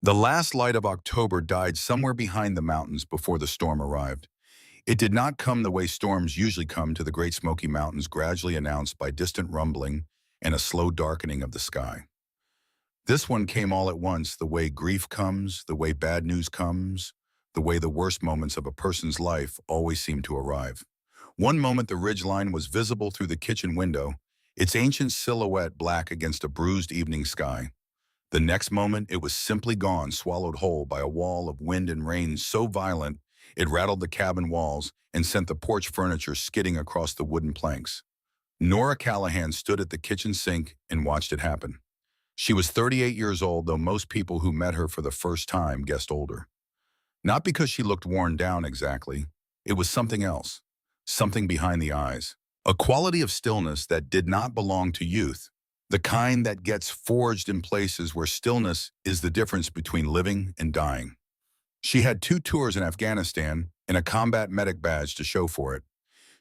The last light of October died somewhere behind the mountains before the storm arrived. It did not come the way storms usually come to the Great Smoky Mountains, gradually announced by distant rumbling and a slow darkening of the sky. This one came all at once, the way grief comes, the way bad news comes, the way the worst moments of a person's life always seem to arrive. One moment the ridgeline was visible through the kitchen window, its ancient silhouette black against a bruised evening sky. The next moment, it was simply gone, swallowed whole by a wall of wind and rain so violent it rattled the cabin walls and sent the porch furniture skidding across the wooden planks. Nora Callahan stood at the kitchen sink and watched it happen. She was 38 years old, though most people who met her for the first time guessed older. Not because she looked worn down exactly. It was something else, something behind the eyes. A quality of stillness that did not belong to youth. The kind that gets forged in places where stillness is the difference between living and dying. She had 2 tours in Afghanistan and a combat medic badge to show for it.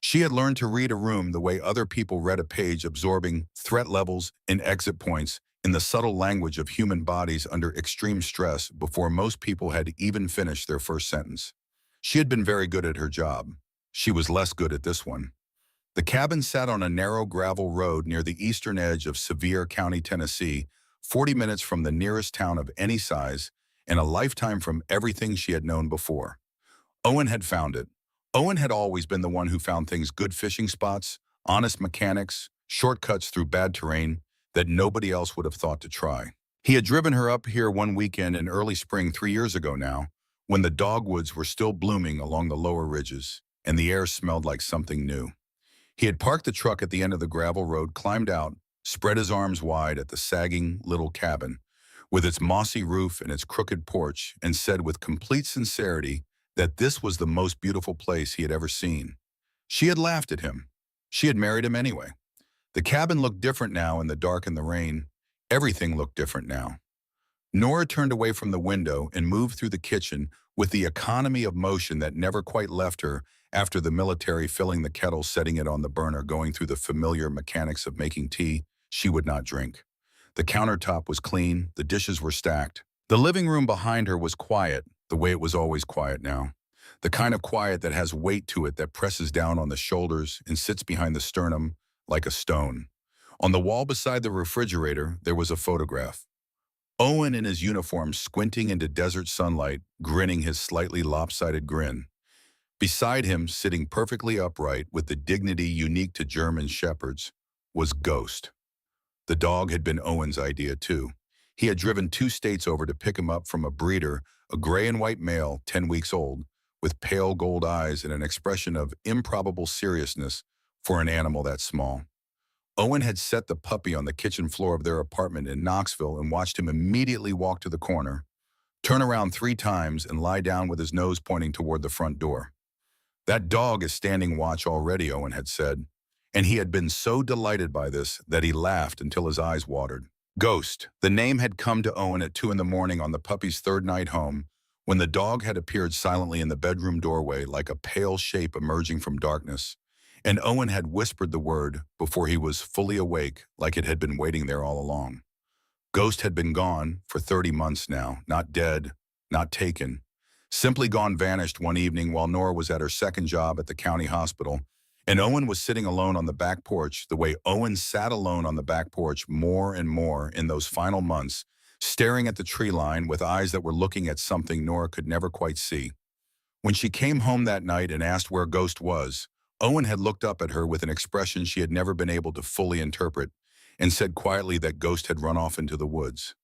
She had learned to read a room the way other people read a page, absorbing threat levels and exit points in the subtle language of human bodies under extreme stress before most people had even finished their first sentence. She had been very good at her job. She was less good at this one. The cabin sat on a narrow gravel road near the eastern edge of Sevier County, Tennessee, 40 minutes from the nearest town of any size, and a lifetime from everything she had known before. Owen had found it. Owen had always been the one who found things: good fishing spots, honest mechanics, shortcuts through bad terrain that nobody else would have thought to try. He had driven her up here one weekend in early spring 3 years ago now, when the dogwoods were still blooming along the lower ridges, and the air smelled like something new. He had parked the truck at the end of the gravel road, climbed out, spread his arms wide at the sagging little cabin, with its mossy roof and its crooked porch, and said with complete sincerity that this was the most beautiful place he had ever seen. She had laughed at him. She had married him anyway. The cabin looked different now in the dark and the rain. Everything looked different now. Nora turned away from the window and moved through the kitchen with the economy of motion that never quite left her after the military, filling the kettle, setting it on the burner, going through the familiar mechanics of making tea she would not drink. The countertop was clean, the dishes were stacked. The living room behind her was quiet, the way it was always quiet now. The kind of quiet that has weight to it, that presses down on the shoulders and sits behind the sternum like a stone. On the wall beside the refrigerator, there was a photograph. Owen in his uniform, squinting into desert sunlight, grinning his slightly lopsided grin. Beside him, sitting perfectly upright with the dignity unique to German shepherds, was Ghost. The dog had been Owen's idea too. He had driven 2 states over to pick him up from a breeder, a gray and white male, 10 weeks old, with pale gold eyes and an expression of improbable seriousness for an animal that small. Owen had set the puppy on the kitchen floor of their apartment in Knoxville and watched him immediately walk to the corner, turn around 3 times, and lie down with his nose pointing toward the front door. That dog is standing watch already, Owen had said, and he had been so delighted by this that he laughed until his eyes watered. Ghost. The name had come to Owen at 2 in the morning on the puppy's 3rd night home, when the dog had appeared silently in the bedroom doorway like a pale shape emerging from darkness, and Owen had whispered the word before he was fully awake, like it had been waiting there all along. Ghost had been gone for 30 months now, not dead, not taken. Simply gone, vanished one evening while Nora was at her second job at the county hospital, and Owen was sitting alone on the back porch, the way Owen sat alone on the back porch more and more in those final months, staring at the tree line with eyes that were looking at something Nora could never quite see. When she came home that night and asked where Ghost was, Owen had looked up at her with an expression she had never been able to fully interpret and said quietly that Ghost had run off into the woods.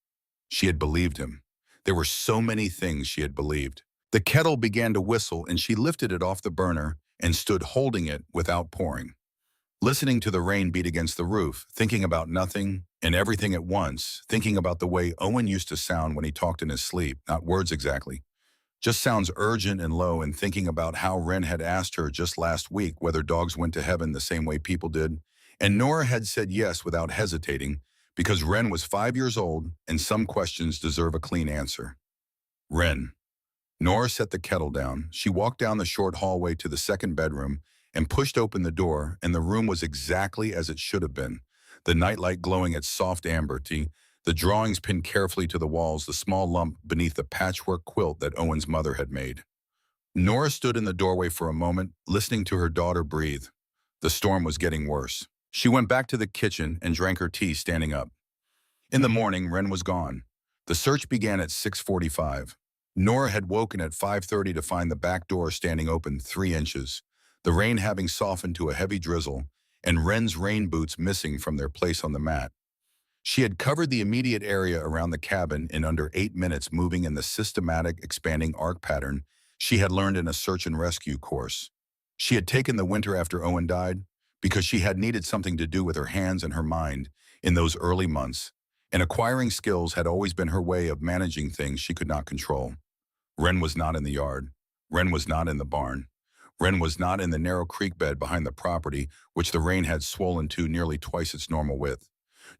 She had believed him. There were so many things she had believed. The kettle began to whistle, and she lifted it off the burner and stood holding it without pouring, listening to the rain beat against the roof, thinking about nothing and everything at once, thinking about the way Owen used to sound when he talked in his sleep, not words exactly, just sounds urgent and low, and thinking about how Wren had asked her just last week whether dogs went to heaven the same way people did, and Nora had said yes without hesitating, because Wren was 5 years old and some questions deserve a clean answer. Wren. Nora set the kettle down. She walked down the short hallway to the second bedroom and pushed open the door, and the room was exactly as it should have been, the nightlight glowing its soft amber tea, the drawings pinned carefully to the walls, the small lump beneath the patchwork quilt that Owen's mother had made. Nora stood in the doorway for a moment, listening to her daughter breathe. The storm was getting worse. She went back to the kitchen and drank her tea standing up. In the morning, Wren was gone. The search began at 6:45. Nora had woken at 5:30 to find the back door standing open 3 inches, the rain having softened to a heavy drizzle, and Wren's rain boots missing from their place on the mat. She had covered the immediate area around the cabin in under 8 minutes, moving in the systematic, expanding arc pattern she had learned in a search and rescue course. She had taken the winter after Owen died because she had needed something to do with her hands and her mind in those early months, and acquiring skills had always been her way of managing things she could not control. Wren was not in the yard. Wren was not in the barn. Wren was not in the narrow creek bed behind the property, which the rain had swollen to nearly twice its normal width.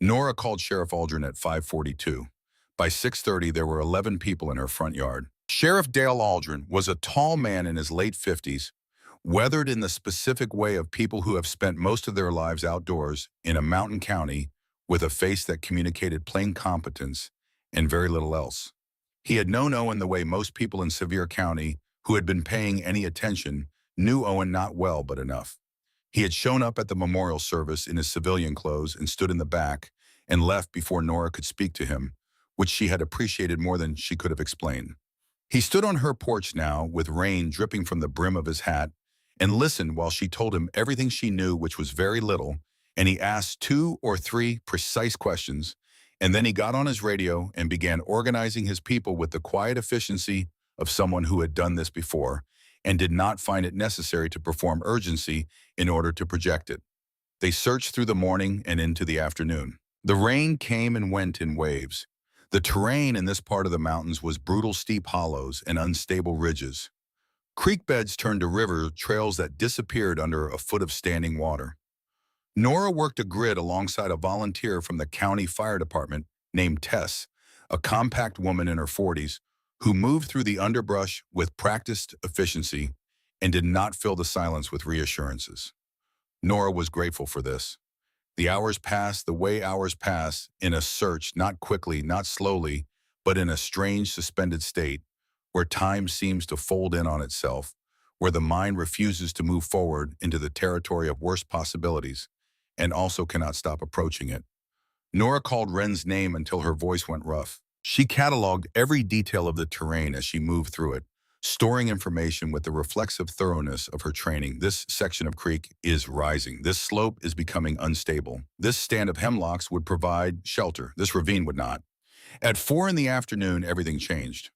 Nora called Sheriff Aldrin at 5:42. By 6:30, there were 11 people in her front yard. Sheriff Dale Aldrin was a tall man in his late 50s, weathered in the specific way of people who have spent most of their lives outdoors in a mountain county, with a face that communicated plain competence and very little else. He had known Owen the way most people in Sevier County who had been paying any attention knew Owen not well but enough. He had shown up at the memorial service in his civilian clothes and stood in the back and left before Nora could speak to him, which she had appreciated more than she could have explained. He stood on her porch now, with rain dripping from the brim of his hat, and listened while she told him everything she knew, which was very little, and he asked 2 or 3 precise questions, and then he got on his radio and began organizing his people with the quiet efficiency of someone who had done this before and did not find it necessary to perform urgency in order to project it. They searched through the morning and into the afternoon. The rain came and went in waves. The terrain in this part of the mountains was brutal, steep hollows and unstable ridges. Creek beds turned to river trails that disappeared under a foot of standing water. Nora worked a grid alongside a volunteer from the county fire department named Tess, a compact woman in her 40s, who moved through the underbrush with practiced efficiency and did not fill the silence with reassurances. Nora was grateful for this. The hours passed the way hours pass in a search, not quickly, not slowly, but in a strange suspended state, where time seems to fold in on itself, where the mind refuses to move forward into the territory of worst possibilities, and also cannot stop approaching it. Nora called Wren's name until her voice went rough. She cataloged every detail of the terrain as she moved through it, storing information with the reflexive thoroughness of her training. This section of creek is rising. This slope is becoming unstable. This stand of hemlocks would provide shelter. This ravine would not. At 4 in the afternoon, everything changed.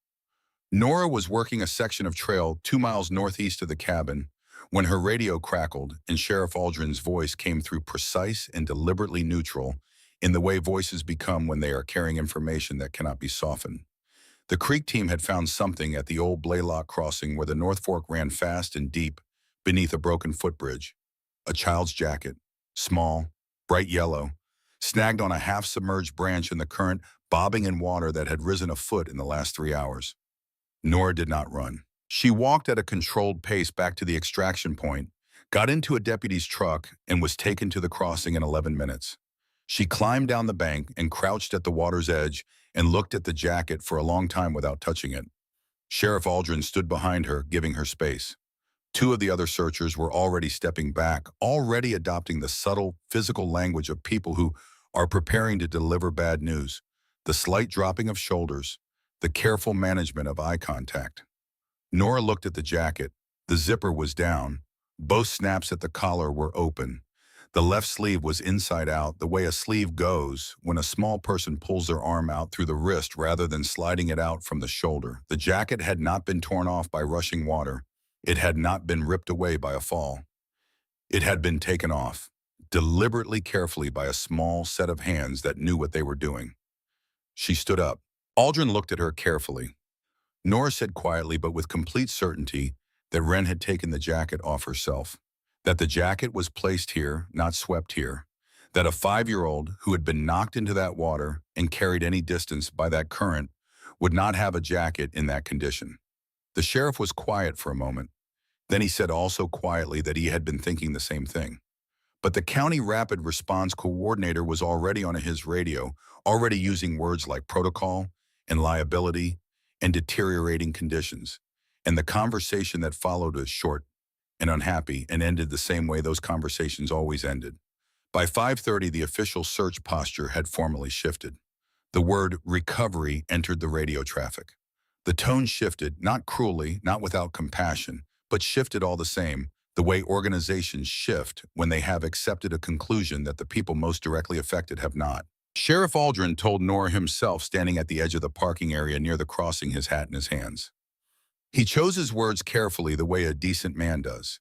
Nora was working a section of trail 2 miles northeast of the cabin when her radio crackled and Sheriff Aldrin's voice came through, precise and deliberately neutral, in the way voices become when they are carrying information that cannot be softened. The creek team had found something at the old Blaylock crossing where the North Fork ran fast and deep beneath a broken footbridge. A child's jacket, small, bright yellow, snagged on a half-submerged branch in the current, bobbing in water that had risen a foot in the last 3 hours. Nora did not run. She walked at a controlled pace back to the extraction point, got into a deputy's truck, and was taken to the crossing in 11 minutes. She climbed down the bank and crouched at the water's edge and looked at the jacket for a long time without touching it. Sheriff Aldrin stood behind her, giving her space. 2 of the other searchers were already stepping back, already adopting the subtle, physical language of people who are preparing to deliver bad news, the slight dropping of shoulders, the careful management of eye contact. Nora looked at the jacket. The zipper was down. Both snaps at the collar were open. The left sleeve was inside out, the way a sleeve goes when a small person pulls their arm out through the wrist rather than sliding it out from the shoulder. The jacket had not been torn off by rushing water. It had not been ripped away by a fall. It had been taken off, deliberately, carefully, by a small set of hands that knew what they were doing. She stood up. Aldrin looked at her carefully. Nora said quietly but with complete certainty that Wren had taken the jacket off herself, that the jacket was placed here, not swept here, that a 5-year-old who had been knocked into that water and carried any distance by that current would not have a jacket in that condition. The sheriff was quiet for a moment. Then he said also quietly that he had been thinking the same thing. But the county rapid response coordinator was already on his radio, already using words like protocol and liability and deteriorating conditions. And the conversation that followed was short and unhappy and ended the same way those conversations always ended. By 5:30, the official search posture had formally shifted. The word recovery entered the radio traffic. The tone shifted, not cruelly, not without compassion, but shifted all the same, the way organizations shift when they have accepted a conclusion that the people most directly affected have not. Sheriff Aldrin told Nora himself standing at the edge of the parking area near the crossing, his hat in his hands. He chose his words carefully the way a decent man does.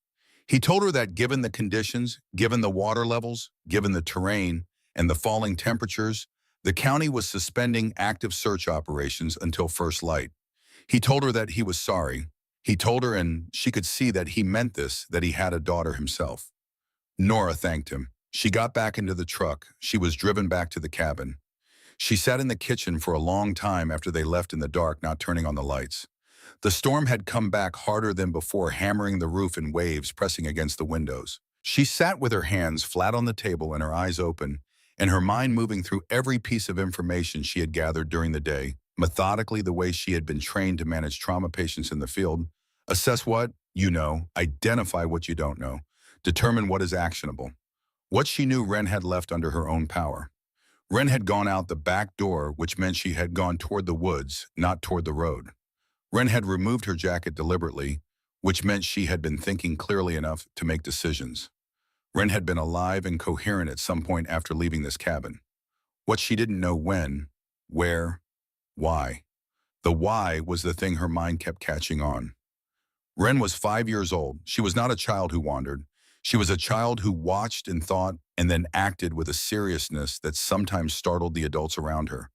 He told her that given the conditions, given the water levels, given the terrain, and the falling temperatures, the county was suspending active search operations until first light. He told her that he was sorry. He told her, and she could see that he meant this, that he had a daughter himself. Nora thanked him. She got back into the truck. She was driven back to the cabin. She sat in the kitchen for a long time after they left in the dark, not turning on the lights. The storm had come back harder than before, hammering the roof in waves, pressing against the windows. She sat with her hands flat on the table and her eyes open, and her mind moving through every piece of information she had gathered during the day, methodically the way she had been trained to manage trauma patients in the field. Assess what you know, identify what you don't know, determine what is actionable. What she knew Wren had left under her own power. Wren had gone out the back door, which meant she had gone toward the woods, not toward the road. Wren had removed her jacket deliberately, which meant she had been thinking clearly enough to make decisions. Wren had been alive and coherent at some point after leaving this cabin. What she didn't know when, where, why. The why was the thing her mind kept catching on. Wren was 5 years old. She was not a child who wandered. She was a child who watched and thought and then acted with a seriousness that sometimes startled the adults around her.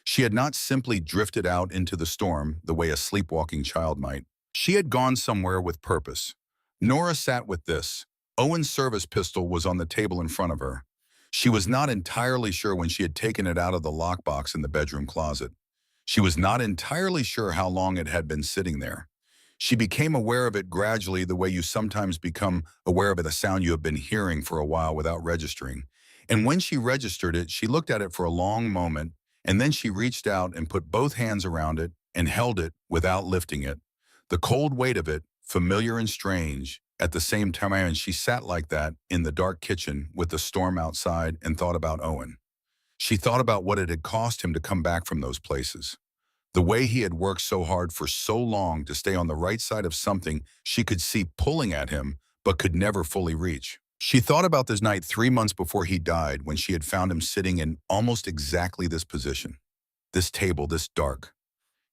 She had not simply drifted out into the storm the way a sleepwalking child might. She had gone somewhere with purpose. Nora sat with this. Owen's service pistol was on the table in front of her. She was not entirely sure when she had taken it out of the lockbox in the bedroom closet. She was not entirely sure how long it had been sitting there. She became aware of it gradually, the way you sometimes become aware of a sound you have been hearing for a while without registering. And when she registered it, she looked at it for a long moment, and then she reached out and put both hands around it and held it without lifting it. The cold weight of it, familiar and strange, at the same time, and she sat like that in the dark kitchen with the storm outside and thought about Owen. She thought about what it had cost him to come back from those places. The way he had worked so hard for so long to stay on the right side of something she could see pulling at him but could never fully reach. She thought about this night 3 months before he died, when she had found him sitting in almost exactly this position. This table, this dark.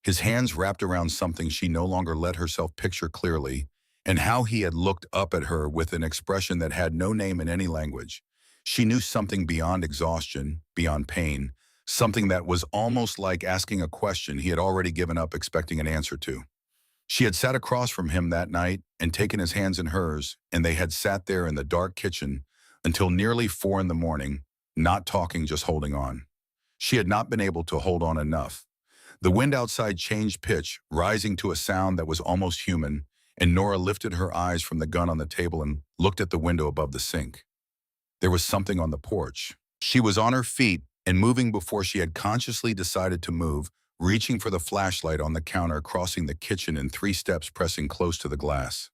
His hands wrapped around something she no longer let herself picture clearly, and how he had looked up at her with an expression that had no name in any language. She knew something beyond exhaustion, beyond pain, something that was almost like asking a question he had already given up expecting an answer to. She had sat across from him that night and taken his hands in hers, and they had sat there in the dark kitchen until nearly 4 in the morning, not talking, just holding on. She had not been able to hold on enough. The wind outside changed pitch, rising to a sound that was almost human, and Nora lifted her eyes from the gun on the table and looked at the window above the sink. There was something on the porch. She was on her feet and moving before she had consciously decided to move, reaching for the flashlight on the counter, crossing the kitchen in 3 steps, pressing close to the glass.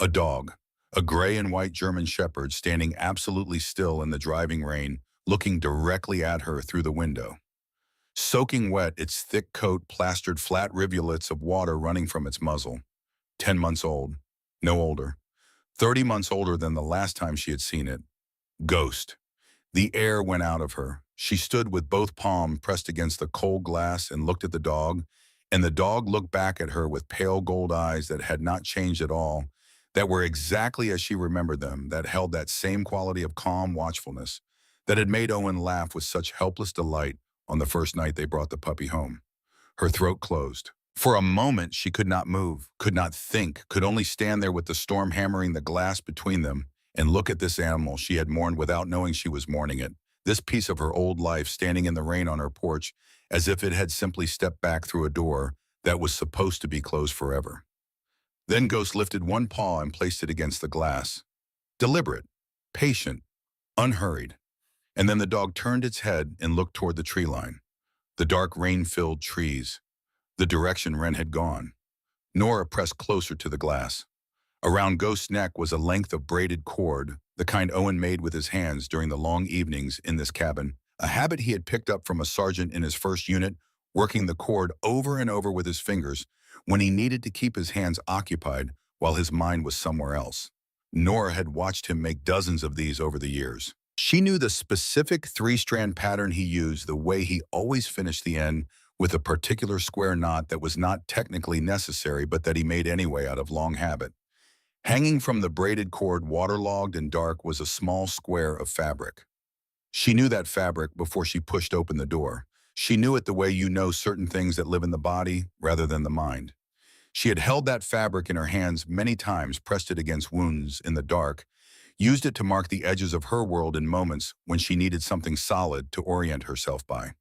A dog, a gray and white German shepherd, standing absolutely still in the driving rain, looking directly at her through the window. Soaking wet, its thick coat plastered flat rivulets of water running from its muzzle. 10 months old, no older. 30 months older than the last time she had seen it. Ghost. The air went out of her. She stood with both palms pressed against the cold glass and looked at the dog, and the dog looked back at her with pale gold eyes that had not changed at all, that were exactly as she remembered them, that held that same quality of calm watchfulness that had made Owen laugh with such helpless delight on the first night they brought the puppy home. Her throat closed. For a moment she could not move, could not think, could only stand there with the storm hammering the glass between them and look at this animal she had mourned without knowing she was mourning it. This piece of her old life standing in the rain on her porch as if it had simply stepped back through a door that was supposed to be closed forever. Then Ghost lifted one paw and placed it against the glass. Deliberate, patient, unhurried. And then the dog turned its head and looked toward the tree line, the dark rain-filled trees, the direction Wren had gone. Nora pressed closer to the glass. Around Ghost's neck was a length of braided cord, the kind Owen made with his hands during the long evenings in this cabin, a habit he had picked up from a sergeant in his first unit, working the cord over and over with his fingers when he needed to keep his hands occupied while his mind was somewhere else. Nora had watched him make dozens of these over the years. She knew the specific three-strand pattern he used, the way he always finished the end with a particular square knot that was not technically necessary but that he made anyway out of long habit. Hanging from the braided cord, waterlogged and dark, was a small square of fabric. She knew that fabric before she pushed open the door. She knew it the way you know certain things that live in the body rather than the mind. She had held that fabric in her hands many times, pressed it against wounds in the dark, used it to mark the edges of her world in moments when she needed something solid to orient herself by.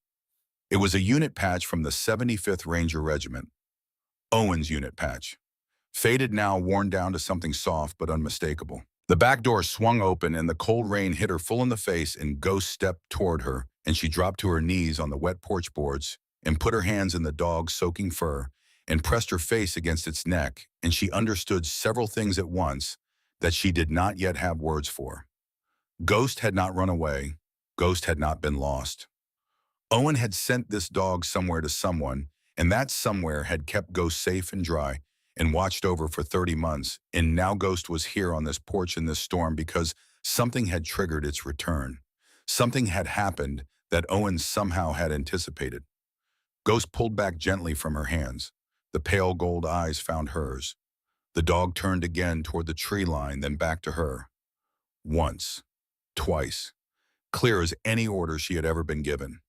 It was a unit patch from the 75th Ranger Regiment, Owen's unit patch. Faded now, worn down to something soft but unmistakable. The back door swung open and the cold rain hit her full in the face, and Ghost stepped toward her, and she dropped to her knees on the wet porch boards and put her hands in the dog's soaking fur and pressed her face against its neck, and she understood several things at once that she did not yet have words for. Ghost had not run away. Ghost had not been lost. Owen had sent this dog somewhere to someone, and that somewhere had kept Ghost safe and dry and watched over for 30 months, and now Ghost was here on this porch in this storm because something had triggered its return. Something had happened that Owen somehow had anticipated. Ghost pulled back gently from her hands. The pale gold eyes found hers. The dog turned again toward the tree line, then back to her. Once, twice, clear as any order she had ever been given.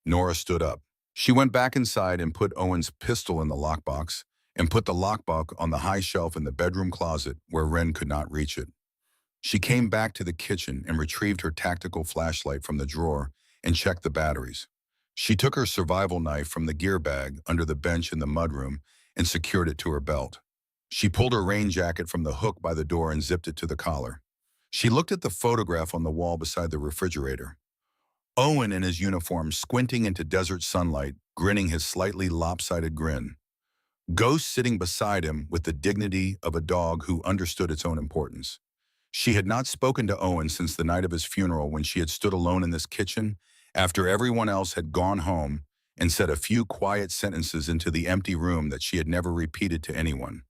Nora stood up. She went back inside and put Owen's pistol in the lockbox, and put the lockbox on the high shelf in the bedroom closet where Wren could not reach it. She came back to the kitchen and retrieved her tactical flashlight from the drawer and checked the batteries. She took her survival knife from the gear bag under the bench in the mudroom and secured it to her belt. She pulled her rain jacket from the hook by the door and zipped it to the collar. She looked at the photograph on the wall beside the refrigerator. Owen in his uniform, squinting into desert sunlight, grinning his slightly lopsided grin. Ghost sitting beside him with the dignity of a dog who understood its own importance. She had not spoken to Owen since the night of his funeral, when she had stood alone in this kitchen after everyone else had gone home and said a few quiet sentences into the empty room that she had never repeated to anyone.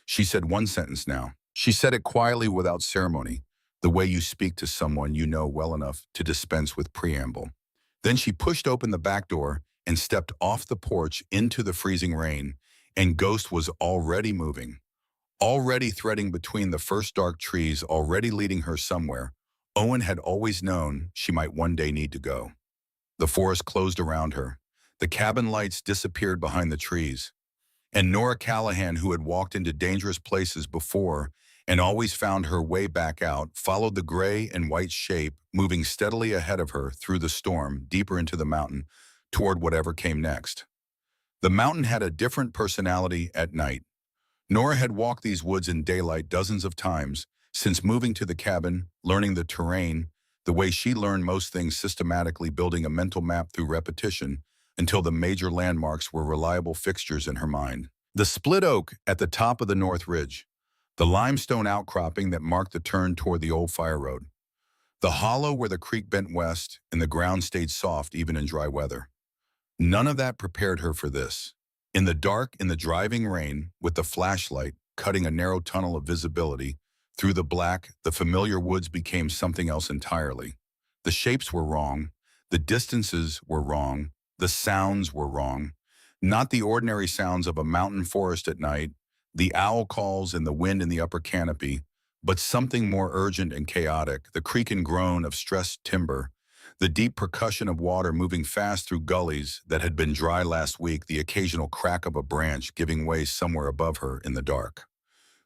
She said one sentence now. She said it quietly without ceremony, the way you speak to someone you know well enough to dispense with preamble. Then she pushed open the back door and stepped off the porch into the freezing rain, and Ghost was already moving, already threading between the first dark trees, already leading her somewhere Owen had always known she might one day need to go. The forest closed around her. The cabin lights disappeared behind the trees. And Nora Callahan, who had walked into dangerous places before and always found her way back out, followed the gray and white shape moving steadily ahead of her through the storm, deeper into the mountain, toward whatever came next. The mountain had a different personality at night. Nora had walked these woods in daylight dozens of times since moving to the cabin, learning the terrain, the way she learned most things systematically, building a mental map through repetition until the major landmarks were reliable fixtures in her mind. The split oak at the top of the North Ridge, the limestone outcropping that marked the turn toward the old fire road, the hollow where the creek bent west and the ground stayed soft even in dry weather. None of that prepared her for this. In the dark, in the driving rain, with the flashlight cutting a narrow tunnel of visibility, through the black, the familiar woods became something else entirely. The shapes were wrong. The distances were wrong. The sounds were wrong. Not the ordinary sounds of a mountain forest at night, the owl calls and the wind in the upper canopy, but something more urgent and chaotic, the creak and groan of stressed timber, the deep percussion of water moving fast through gullies that had been dry last week, the occasional crack of a branch giving way somewhere above her in the dark.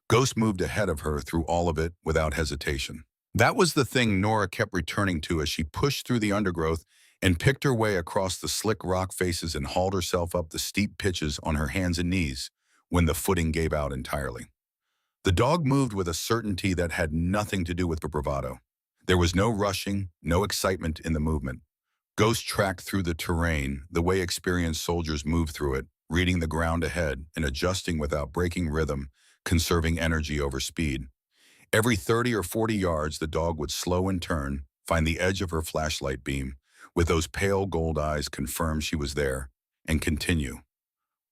Ghost moved ahead of her through all of it without hesitation. That was the thing Nora kept returning to as she pushed through the undergrowth and picked her way across the slick rock faces and hauled herself up the steep pitches on her hands and knees when the footing gave out entirely. The dog moved with a certainty that had nothing to do with bravado. There was no rushing, no excitement in the movement. Ghost tracked through the terrain the way experienced soldiers move through it, reading the ground ahead and adjusting without breaking rhythm, conserving energy over speed. Every 30 or 40 yards, the dog would slow and turn, find the edge of her flashlight beam, with those pale gold eyes confirm she was there, and continue.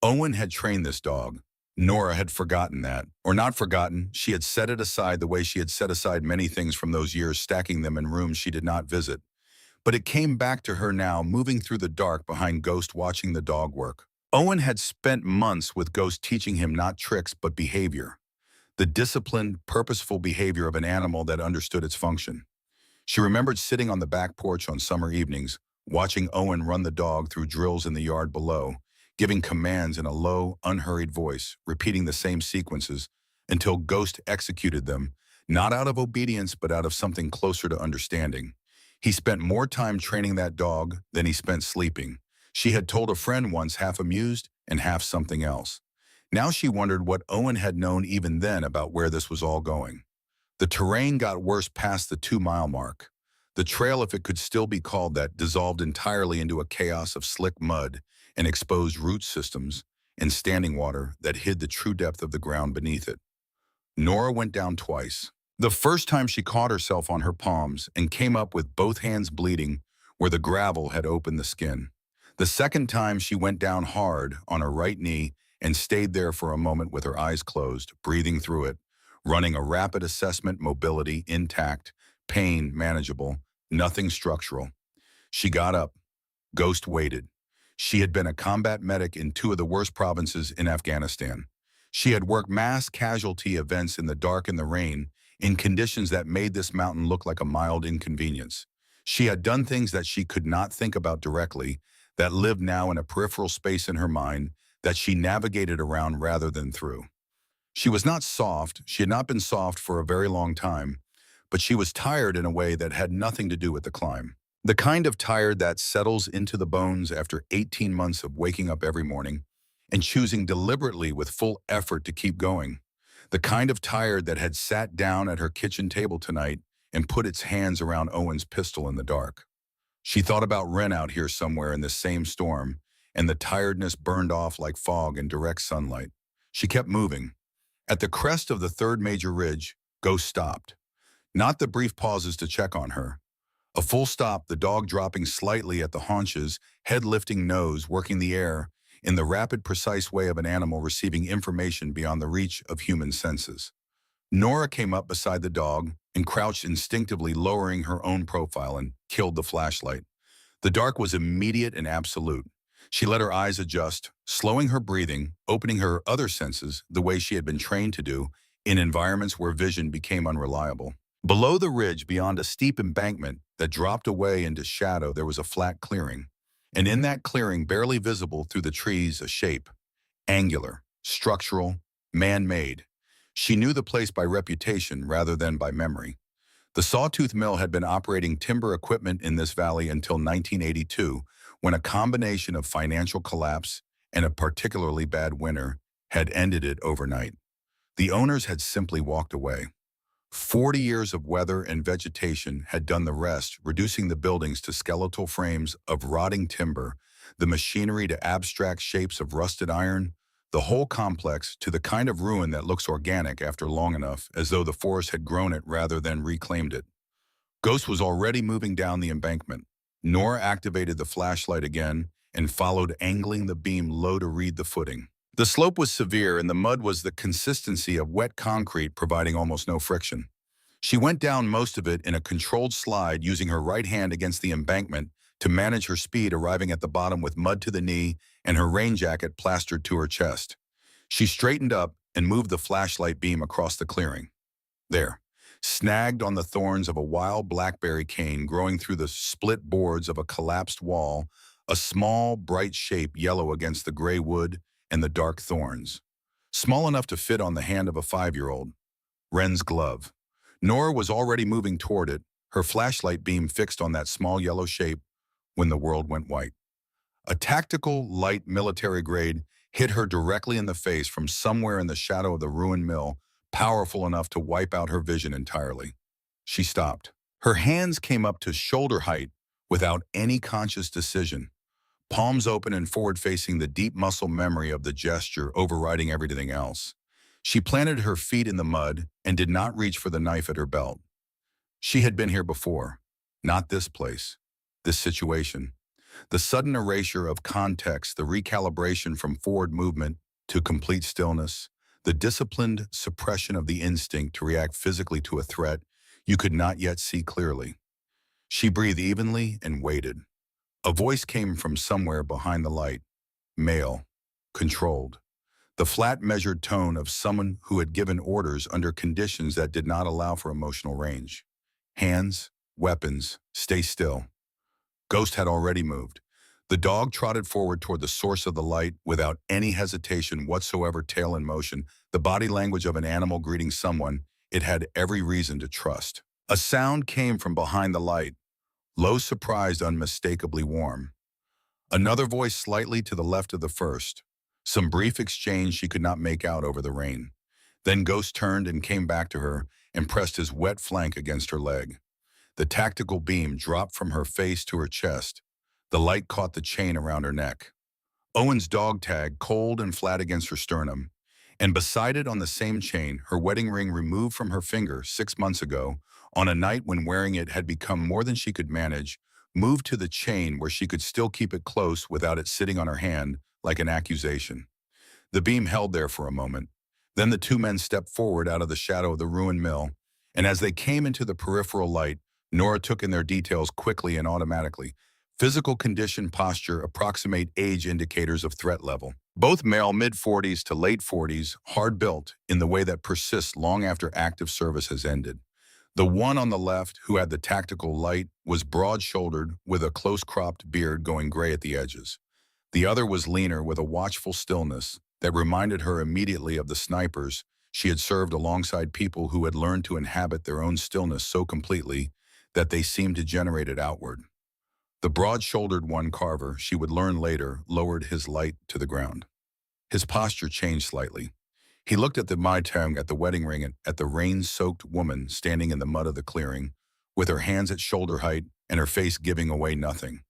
Owen had trained this dog. Nora had forgotten that. Or not forgotten, she had set it aside the way she had set aside many things from those years, stacking them in rooms she did not visit. But it came back to her now, moving through the dark behind Ghost, watching the dog work. Owen had spent months with Ghost, teaching him not tricks but behavior. The disciplined, purposeful behavior of an animal that understood its function. She remembered sitting on the back porch on summer evenings, watching Owen run the dog through drills in the yard below, giving commands in a low, unhurried voice, repeating the same sequences until Ghost executed them, not out of obedience but out of something closer to understanding. He spent more time training that dog than he spent sleeping. She had told a friend once, half amused and half something else. Now she wondered what Owen had known even then about where this was all going. The terrain got worse past the 2-mile mark. The trail, if it could still be called that, dissolved entirely into a chaos of slick mud and exposed root systems and standing water that hid the true depth of the ground beneath it. Nora went down twice. The first time she caught herself on her palms and came up with both hands bleeding where the gravel had opened the skin. The second time she went down hard on her right knee and stayed there for a moment with her eyes closed, breathing through it, running a rapid assessment, mobility intact, pain manageable, nothing structural. She got up. Ghost waited. She had been a combat medic in 2 of the worst provinces in Afghanistan. She had worked mass casualty events in the dark and the rain, in conditions that made this mountain look like a mild inconvenience. She had done things that she could not think about directly, that lived now in a peripheral space in her mind, that she navigated around rather than through. She was not soft, she had not been soft for a very long time, but she was tired in a way that had nothing to do with the climb. The kind of tired that settles into the bones after 18 months of waking up every morning and choosing deliberately with full effort to keep going. The kind of tired that had sat down at her kitchen table tonight and put its hands around Owen's pistol in the dark. She thought about Wren out here somewhere in this same storm, and the tiredness burned off like fog in direct sunlight. She kept moving. At the crest of the 3rd major ridge, Ghost stopped. Not the brief pauses to check on her. A full stop, the dog dropping slightly at the haunches, head lifting, nose working the air, in the rapid, precise way of an animal receiving information beyond the reach of human senses. Nora came up beside the dog and crouched instinctively, lowering her own profile, and killed the flashlight. The dark was immediate and absolute. She let her eyes adjust, slowing her breathing, opening her other senses the way she had been trained to do in environments where vision became unreliable. Below the ridge, beyond a steep embankment that dropped away into shadow, there was a flat clearing. And in that clearing, barely visible through the trees, a shape. Angular, structural, man-made. She knew the place by reputation rather than by memory. The Sawtooth Mill had been operating timber equipment in this valley until 1982, when a combination of financial collapse and a particularly bad winter had ended it overnight. The owners had simply walked away. 40 years of weather and vegetation had done the rest, reducing the buildings to skeletal frames of rotting timber, the machinery to abstract shapes of rusted iron, the whole complex to the kind of ruin that looks organic after long enough, as though the forest had grown it rather than reclaimed it. Ghost was already moving down the embankment. Nora activated the flashlight again and followed, angling the beam low to read the footing. The slope was severe and the mud was the consistency of wet concrete, providing almost no friction. She went down most of it in a controlled slide, using her right hand against the embankment to manage her speed, arriving at the bottom with mud to the knee and her rain jacket plastered to her chest. She straightened up and moved the flashlight beam across the clearing. There, snagged on the thorns of a wild blackberry cane growing through the split boards of a collapsed wall, a small, bright shape yellow against the gray wood and the dark thorns. Small enough to fit on the hand of a 5-year-old. Wren's glove. Nora was already moving toward it, her flashlight beam fixed on that small yellow shape, when the world went white. A tactical, light military grade hit her directly in the face from somewhere in the shadow of the ruined mill, powerful enough to wipe out her vision entirely. She stopped. Her hands came up to shoulder height without any conscious decision, palms open and forward-facing, the deep muscle memory of the gesture overriding everything else. She planted her feet in the mud and did not reach for the knife at her belt. She had been here before. Not this place, this situation. The sudden erasure of context, the recalibration from forward movement to complete stillness, the disciplined suppression of the instinct to react physically to a threat you could not yet see clearly. She breathed evenly and waited. A voice came from somewhere behind the light, male, controlled. The flat, measured tone of someone who had given orders under conditions that did not allow for emotional range. Hands, weapons, stay still. Ghost had already moved. The dog trotted forward toward the source of the light without any hesitation whatsoever, tail in motion, the body language of an animal greeting someone it had every reason to trust. A sound came from behind the light, low, surprised, unmistakably warm. Another voice slightly to the left of the first. Some brief exchange she could not make out over the rain. Then Ghost turned and came back to her and pressed his wet flank against her leg. The tactical beam dropped from her face to her chest. The light caught the chain around her neck. Owen's dog tag, cold and flat against her sternum, and beside it on the same chain, her wedding ring removed from her finger 6 months ago, on a night when wearing it had become more than she could manage, moved to the chain where she could still keep it close without it sitting on her hand like an accusation. The beam held there for a moment. Then the two men stepped forward out of the shadow of the ruined mill, and as they came into the peripheral light, Nora took in their details quickly and automatically. Physical condition, posture, approximate age indicators of threat level. Both male, mid-40s to late 40s, hard-built in the way that persists long after active service has ended. The one on the left, who had the tactical light, was broad-shouldered with a close-cropped beard going gray at the edges. The other was leaner with a watchful stillness that reminded her immediately of the snipers she had served alongside, people who had learned to inhabit their own stillness so completely that they seemed to generate it outward. The broad-shouldered one, Carver, she would learn later, lowered his light to the ground. His posture changed slightly. He looked at the Maitang, at the wedding ring, and at the rain-soaked woman standing in the mud of the clearing, with her hands at shoulder height and her face giving away nothing.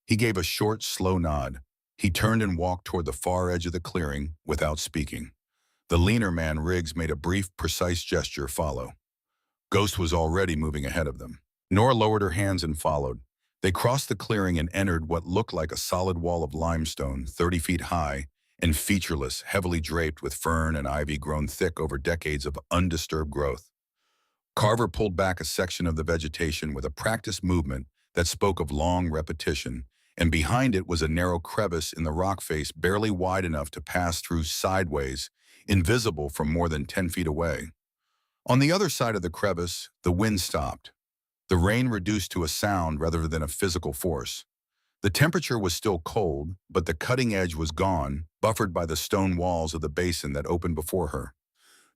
He gave a short, slow nod. He turned and walked toward the far edge of the clearing without speaking. The leaner man, Riggs, made a brief, precise gesture, follow. Ghost was already moving ahead of them. Nora lowered her hands and followed. They crossed the clearing and entered what looked like a solid wall of limestone, 30 feet high and featureless, heavily draped with fern and ivy grown thick over decades of undisturbed growth. Carver pulled back a section of the vegetation with a practiced movement that spoke of long repetition, and behind it was a narrow crevice in the rock face barely wide enough to pass through sideways, invisible from more than 10 feet away. On the other side of the crevice, the wind stopped. The rain reduced to a sound rather than a physical force. The temperature was still cold, but the cutting edge was gone, buffered by the stone walls of the basin that opened before her.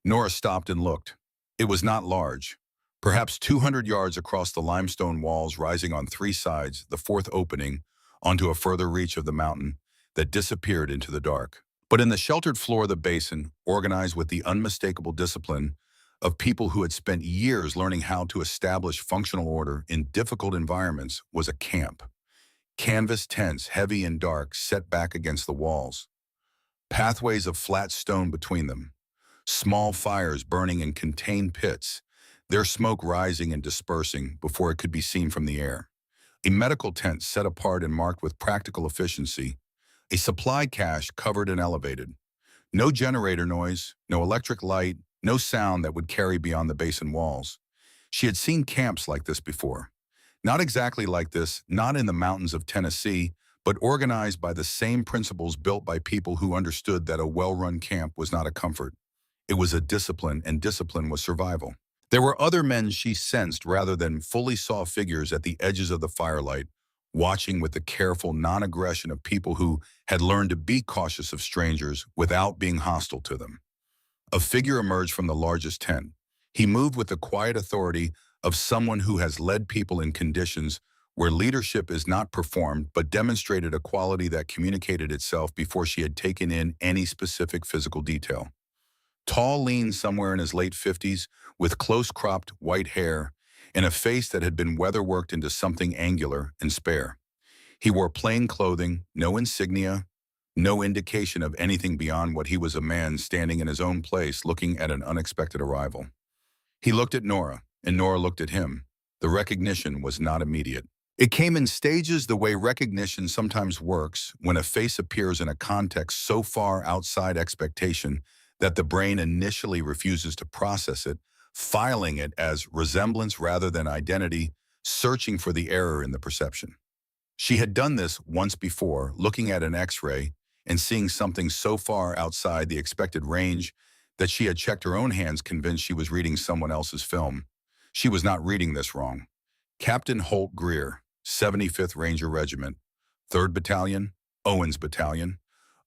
Nora stopped and looked. It was not large. Perhaps 200 yards across the limestone walls rising on 3 sides, the fourth opening onto a further reach of the mountain that disappeared into the dark. But in the sheltered floor of the basin, organized with the unmistakable discipline of people who had spent years learning how to establish functional order in difficult environments, was a camp. Canvas tents, heavy and dark, set back against the walls. Pathways of flat stone between them. Small fires burning in contained pits, their smoke rising and dispersing before it could be seen from the air. A medical tent set apart and marked with practical efficiency. A supply cache covered and elevated. No generator noise, no electric light, no sound that would carry beyond the basin walls. She had seen camps like this before. Not exactly like this, not in the mountains of Tennessee, but organized by the same principles, built by people who understood that a well-run camp was not a comfort. It was a discipline, and discipline was survival. There were other men she sensed rather than fully saw, figures at the edges of the firelight, watching with the careful non-aggression of people who had learned to be cautious of strangers without being hostile to them. A figure emerged from the largest tent. He moved with the quiet authority of someone who has led people in conditions where leadership is not performed, but demonstrated a quality that communicated itself before she had taken in any specific physical detail. Tall, lean, somewhere in his late 50s, with close-cropped white hair in a face that had been weatherworked into something angular and spare. He wore plain clothing, no insignia, no indication of anything beyond what he was, a man standing in his own place looking at an unexpected arrival. He looked at Nora, and Nora looked at him. The recognition was not immediate. It came in stages, the way recognition sometimes works when a face appears in a context so far outside expectation that the brain initially refuses to process it, filing it as resemblance rather than identity, searching for the error in the perception. She had done this once before, looking at an X-ray and seeing something so far outside the expected range that she had checked her own hands, convinced she was reading someone else's film. She was not reading this wrong. Captain Holt Greer, 75th Ranger Regiment, 3rd Battalion, Owens Battalion.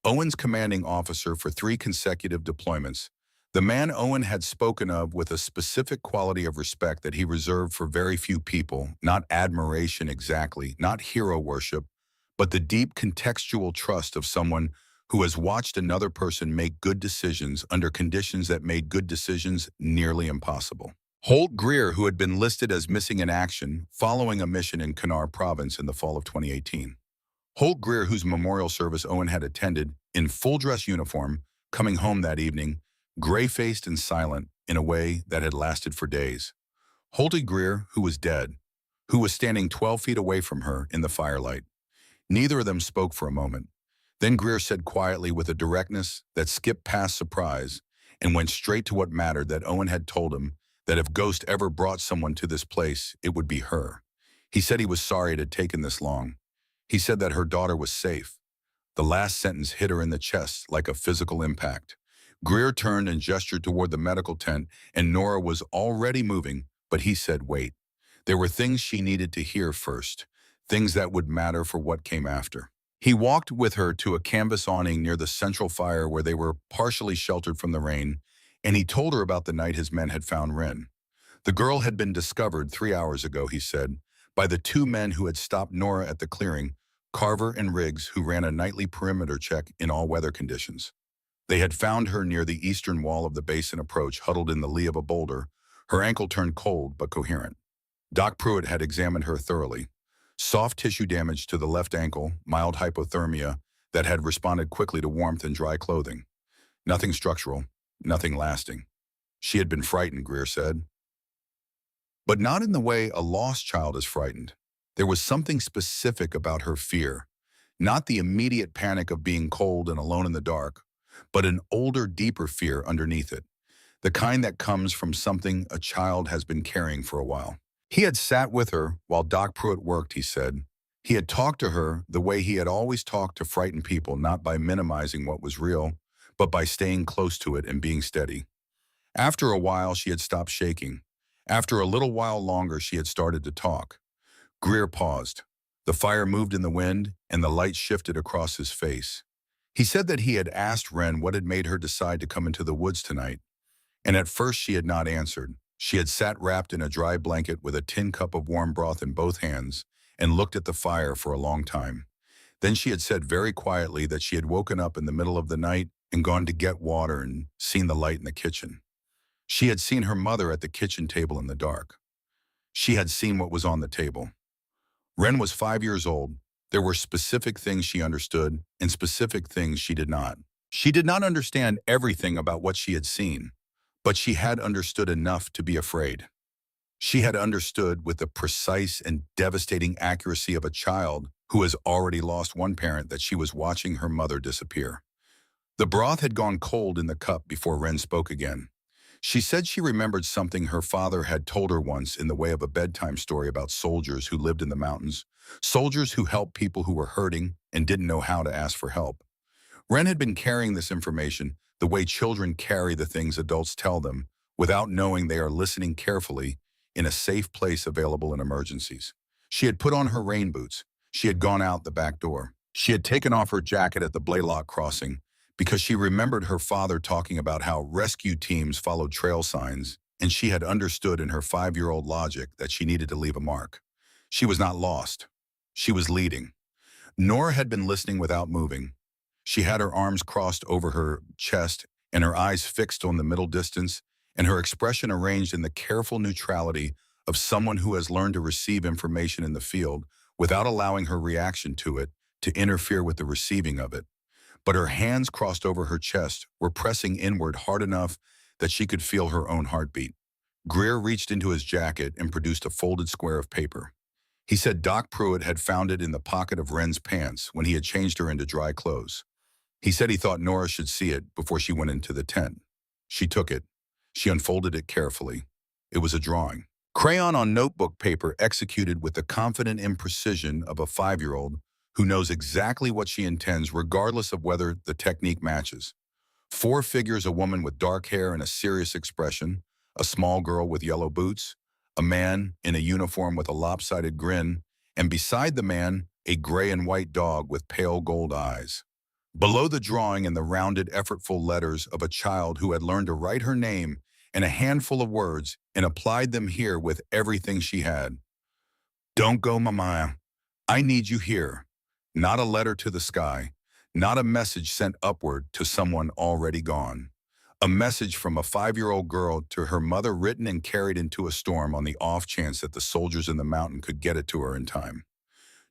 Owens commanding officer for 3 consecutive deployments. The man Owen had spoken of with a specific quality of respect that he reserved for very few people, not admiration exactly, not hero worship, but the deep contextual trust of someone who has watched another person make good decisions under conditions that made good decisions nearly impossible. Holt Greer, who had been listed as missing in action following a mission in Kannar Province in the fall of 2018. Holt Greer, whose memorial service Owen had attended, in full-dress uniform, coming home that evening, gray-faced and silent in a way that had lasted for days. Holt Greer, who was dead, who was standing 12 feet away from her in the firelight. Neither of them spoke for a moment. Then Greer said quietly with a directness that skipped past surprise and went straight to what mattered, that Owen had told him that if Ghost ever brought someone to this place, it would be her. He said he was sorry it had taken this long. He said that her daughter was safe. The last sentence hit her in the chest like a physical impact. Greer turned and gestured toward the medical tent, and Nora was already moving, but he said, wait. There were things she needed to hear first, things that would matter for what came after. He walked with her to a canvas awning near the central fire where they were partially sheltered from the rain, and he told her about the night his men had found Wren. The girl had been discovered 3 hours ago, he said, by the 2 men who had stopped Nora at the clearing, Carver and Riggs, who ran a nightly perimeter check in all weather conditions. They had found her near the eastern wall of the basin approach, huddled in the lee of a boulder, her ankle turned cold but coherent. Doc Pruitt had examined her thoroughly. Soft tissue damage to the left ankle, mild hypothermia that had responded quickly to warmth and dry clothing. Nothing structural, nothing lasting. She had been frightened, Greer said. But not in the way a lost child is frightened. There was something specific about her fear, not the immediate panic of being cold and alone in the dark, but an older, deeper fear underneath it, the kind that comes from something a child has been carrying for a while. He had sat with her while Doc Pruitt worked, he said. He had talked to her the way he had always talked to frightened people, not by minimizing what was real, but by staying close to it and being steady. After a while, she had stopped shaking. After a little while longer, she had started to talk. Greer paused. The fire moved in the wind, and the light shifted across his face. He said that he had asked Wren what had made her decide to come into the woods tonight, and at first she had not answered. She had sat wrapped in a dry blanket with a tin cup of warm broth in both hands and looked at the fire for a long time. Then she had said very quietly that she had woken up in the middle of the night and gone to get water and seen the light in the kitchen. She had seen her mother at the kitchen table in the dark. She had seen what was on the table. Wren was 5 years old. There were specific things she understood and specific things she did not. She did not understand everything about what she had seen, but she had understood enough to be afraid. She had understood with the precise and devastating accuracy of a child who has already lost one parent that she was watching her mother disappear. The broth had gone cold in the cup before Wren spoke again. She said she remembered something her father had told her once in the way of a bedtime story about soldiers who lived in the mountains, soldiers who helped people who were hurting and didn't know how to ask for help. Wren had been carrying this information the way children carry the things adults tell them, without knowing they are listening carefully in a safe place available in emergencies. She had put on her rain boots. She had gone out the back door. She had taken off her jacket at the Blaylock crossing because she remembered her father talking about how rescue teams followed trail signs, and she had understood in her 5-year-old logic that she needed to leave a mark. She was not lost. She was leading. Nora had been listening without moving. She had her arms crossed over her chest and her eyes fixed on the middle distance, and her expression arranged in the careful neutrality of someone who has learned to receive information in the field without allowing her reaction to it to interfere with the receiving of it. But her hands crossed over her chest were pressing inward hard enough that she could feel her own heartbeat. Greer reached into his jacket and produced a folded square of paper. He said Doc Pruitt had found it in the pocket of Wren's pants when he had changed her into dry clothes. He said he thought Nora should see it before she went into the tent. She took it. She unfolded it carefully. It was a drawing. Crayon on notebook paper executed with the confident imprecision of a 5-year-old who knows exactly what she intends regardless of whether the technique matches. 4 figures: a woman with dark hair and a serious expression, a small girl with yellow boots, a man in a uniform with a lopsided grin, and beside the man, a gray and white dog with pale gold eyes. Below the drawing, in the rounded, effortful letters of a child who had learned to write her name and a handful of words and applied them here with everything she had. Don't go, Mama. I need you here. Not a letter to the sky, not a message sent upward to someone already gone. A message from a 5-year-old girl to her mother, written and carried into a storm on the off chance that the soldiers in the mountain could get it to her in time.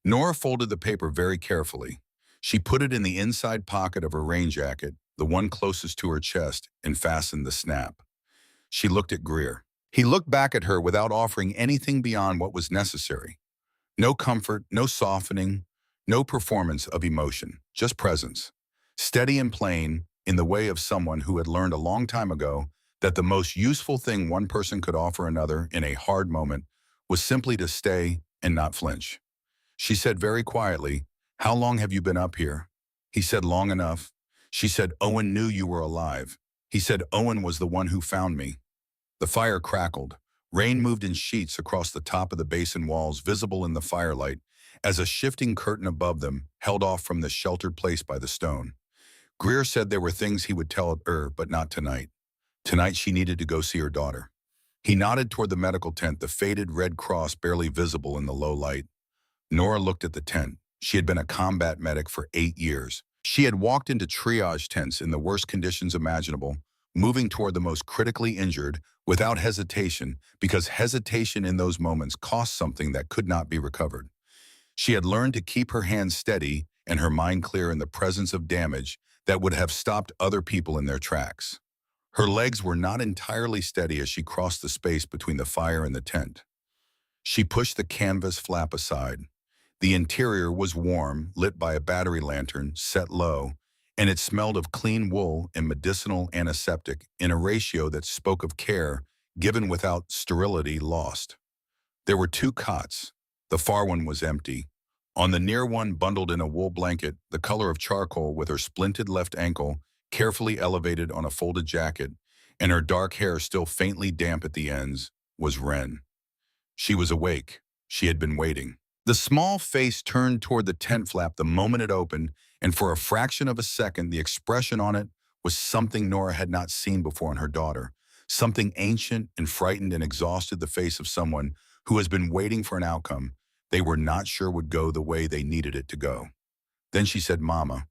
Nora folded the paper very carefully. She put it in the inside pocket of her rain jacket, the one closest to her chest, and fastened the snap. She looked at Greer. He looked back at her without offering anything beyond what was necessary. No comfort, no softening, no performance of emotion, just presence. Steady and plain, in the way of someone who had learned a long time ago that the most useful thing one person could offer another in a hard moment was simply to stay and not flinch. She said very quietly, "How long have you been up here?" He said, "Long enough." She said, "Owen knew you were alive." He said, "Owen was the one who found me." The fire crackled. Rain moved in sheets across the top of the basin walls, visible in the firelight, as a shifting curtain above them held off from the sheltered place by the stone. Greer said there were things he would tell her, but not tonight. Tonight she needed to go see her daughter. He nodded toward the medical tent, the faded red cross barely visible in the low light. Nora looked at the tent. She had been a combat medic for 8 years. She had walked into triage tents in the worst conditions imaginable, moving toward the most critically injured without hesitation, because hesitation in those moments cost something that could not be recovered. She had learned to keep her hands steady and her mind clear in the presence of damage that would have stopped other people in their tracks. Her legs were not entirely steady as she crossed the space between the fire and the tent. She pushed the canvas flap aside. The interior was warm, lit by a battery lantern set low, and it smelled of clean wool and medicinal antiseptic in a ratio that spoke of care given without sterility lost. There were 2 cots. The far one was empty. On the near one, bundled in a wool blanket, the color of charcoal, with her splinted left ankle carefully elevated on a folded jacket, and her dark hair still faintly damp at the ends, was Wren. She was awake. She had been waiting. The small face turned toward the tent flap the moment it opened, and for a fraction of a second, the expression on it was something Nora had not seen before in her daughter, something ancient and frightened and exhausted, the face of someone who has been waiting for an outcome they were not sure would go the way they needed it to go. Then she said, "Mama."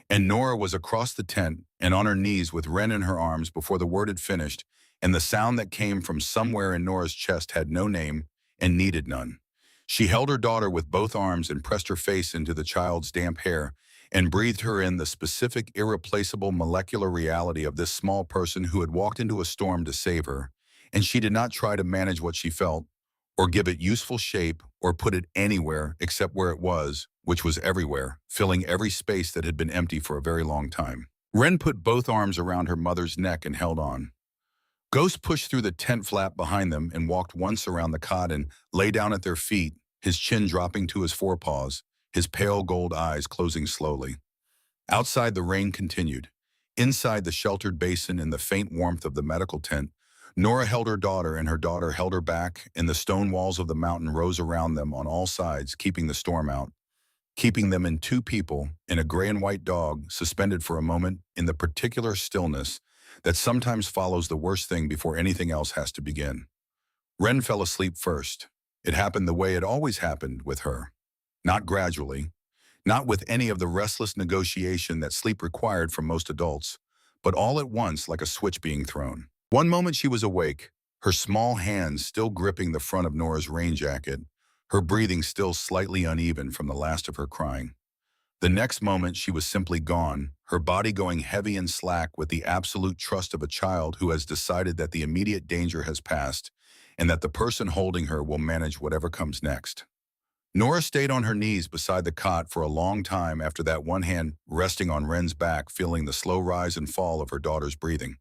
And Nora was across the tent and on her knees with Wren in her arms before the word had finished, and the sound that came from somewhere in Nora's chest had no name and needed none. She held her daughter with both arms and pressed her face into the child's damp hair and breathed her in the specific, irreplaceable molecular reality of this small person who had walked into a storm to save her, and she did not try to manage what she felt, or give it useful shape, or put it anywhere except where it was, which was everywhere, filling every space that had been empty for a very long time. Wren put both arms around her mother's neck and held on. Ghost pushed through the tent flap behind them and walked once around the cot and lay down at their feet, his chin dropping to his forepaws, his pale gold eyes closing slowly. Outside, the rain continued. Inside the sheltered basin, in the faint warmth of the medical tent, Nora held her daughter, and her daughter held her back, and the stone walls of the mountain rose around them on all sides, keeping the storm out, keeping them in 2 people and a gray and white dog suspended for a moment in the particular stillness that sometimes follows the worst thing before anything else has to begin. Wren fell asleep first. It happened the way it always happened with her. Not gradually, not with any of the restless negotiation that sleep required from most adults, but all at once, like a switch being thrown. One moment she was awake, her small hands still gripping the front of Nora's rain jacket, her breathing still slightly uneven from the last of her crying. The next moment, she was simply gone, her body going heavy and slack with the absolute trust of a child who has decided that the immediate danger has passed and that the person holding her will manage whatever comes next. Nora stayed on her knees beside the cot for a long time after that, one hand resting on Wren's back, feeling the slow rise and fall of her daughter's breathing.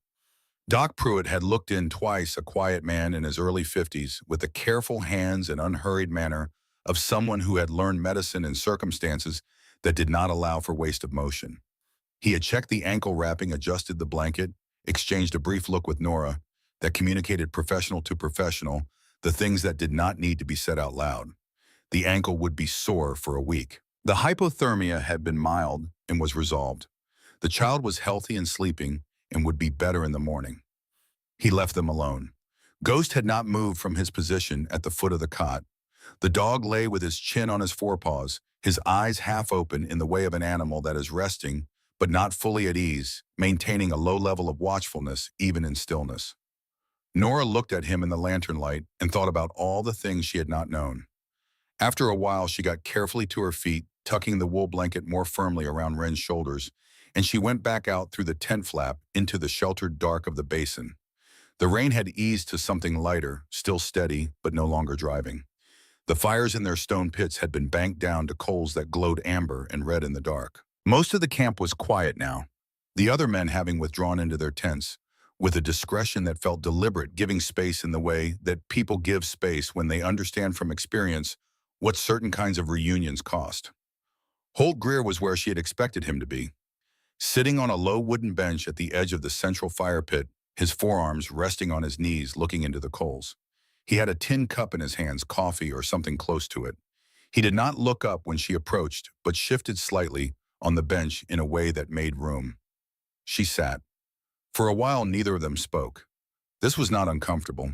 Doc Pruitt had looked in twice, a quiet man in his early 50s, with the careful hands and unhurried manner of someone who had learned medicine in circumstances that did not allow for waste of motion. He had checked the ankle wrapping, adjusted the blanket, exchanged a brief look with Nora that communicated professional to professional, the things that did not need to be said out loud. The ankle would be sore for a week. The hypothermia had been mild and was resolved. The child was healthy and sleeping and would be better in the morning. He left them alone. Ghost had not moved from his position at the foot of the cot. The dog lay with his chin on his forepaws, his eyes half open in the way of an animal that is resting, but not fully at ease, maintaining a low level of watchfulness even in stillness. Nora looked at him in the lantern light and thought about all the things she had not known. After a while, she got carefully to her feet, tucking the wool blanket more firmly around Wren's shoulders, and she went back out through the tent flap into the sheltered dark of the basin. The rain had eased to something lighter, still steady, but no longer driving. The fires in their stone pits had been banked down to coals that glowed amber and red in the dark. Most of the camp was quiet now, the other men having withdrawn into their tents, with a discretion that felt deliberate, giving space in the way that people give space when they understand from experience what certain kinds of reunions cost. Holt Greer was where she had expected him to be, sitting on a low wooden bench at the edge of the central fire pit, his forearms resting on his knees looking into the coals. He had a tin cup in his hands, coffee or something close to it. He did not look up when she approached, but shifted slightly on the bench in a way that made room. She sat. For a while, neither of them spoke. This was not uncomfortable.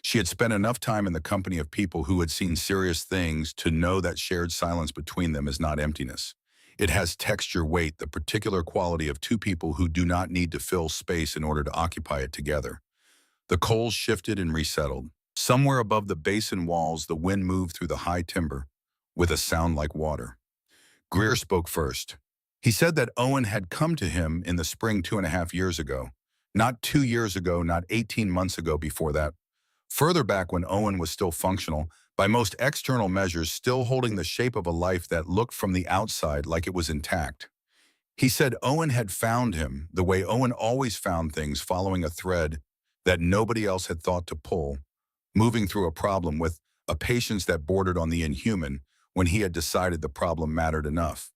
She had spent enough time in the company of people who had seen serious things to know that shared silence between them is not emptiness. It has texture, weight, the particular quality of two people who do not need to fill space in order to occupy it together. The coals shifted and resettled. Somewhere above the basin walls, the wind moved through the high timber with a sound like water. Greer spoke first. He said that Owen had come to him in the spring 2.5 years ago. Not 2 years ago, not 18 months ago before that. Further back, when Owen was still functional, by most external measures still holding the shape of a life that looked from the outside like it was intact. He said Owen had found him the way Owen always found things, following a thread that nobody else had thought to pull, moving through a problem with a patience that bordered on the inhuman when he had decided the problem mattered enough.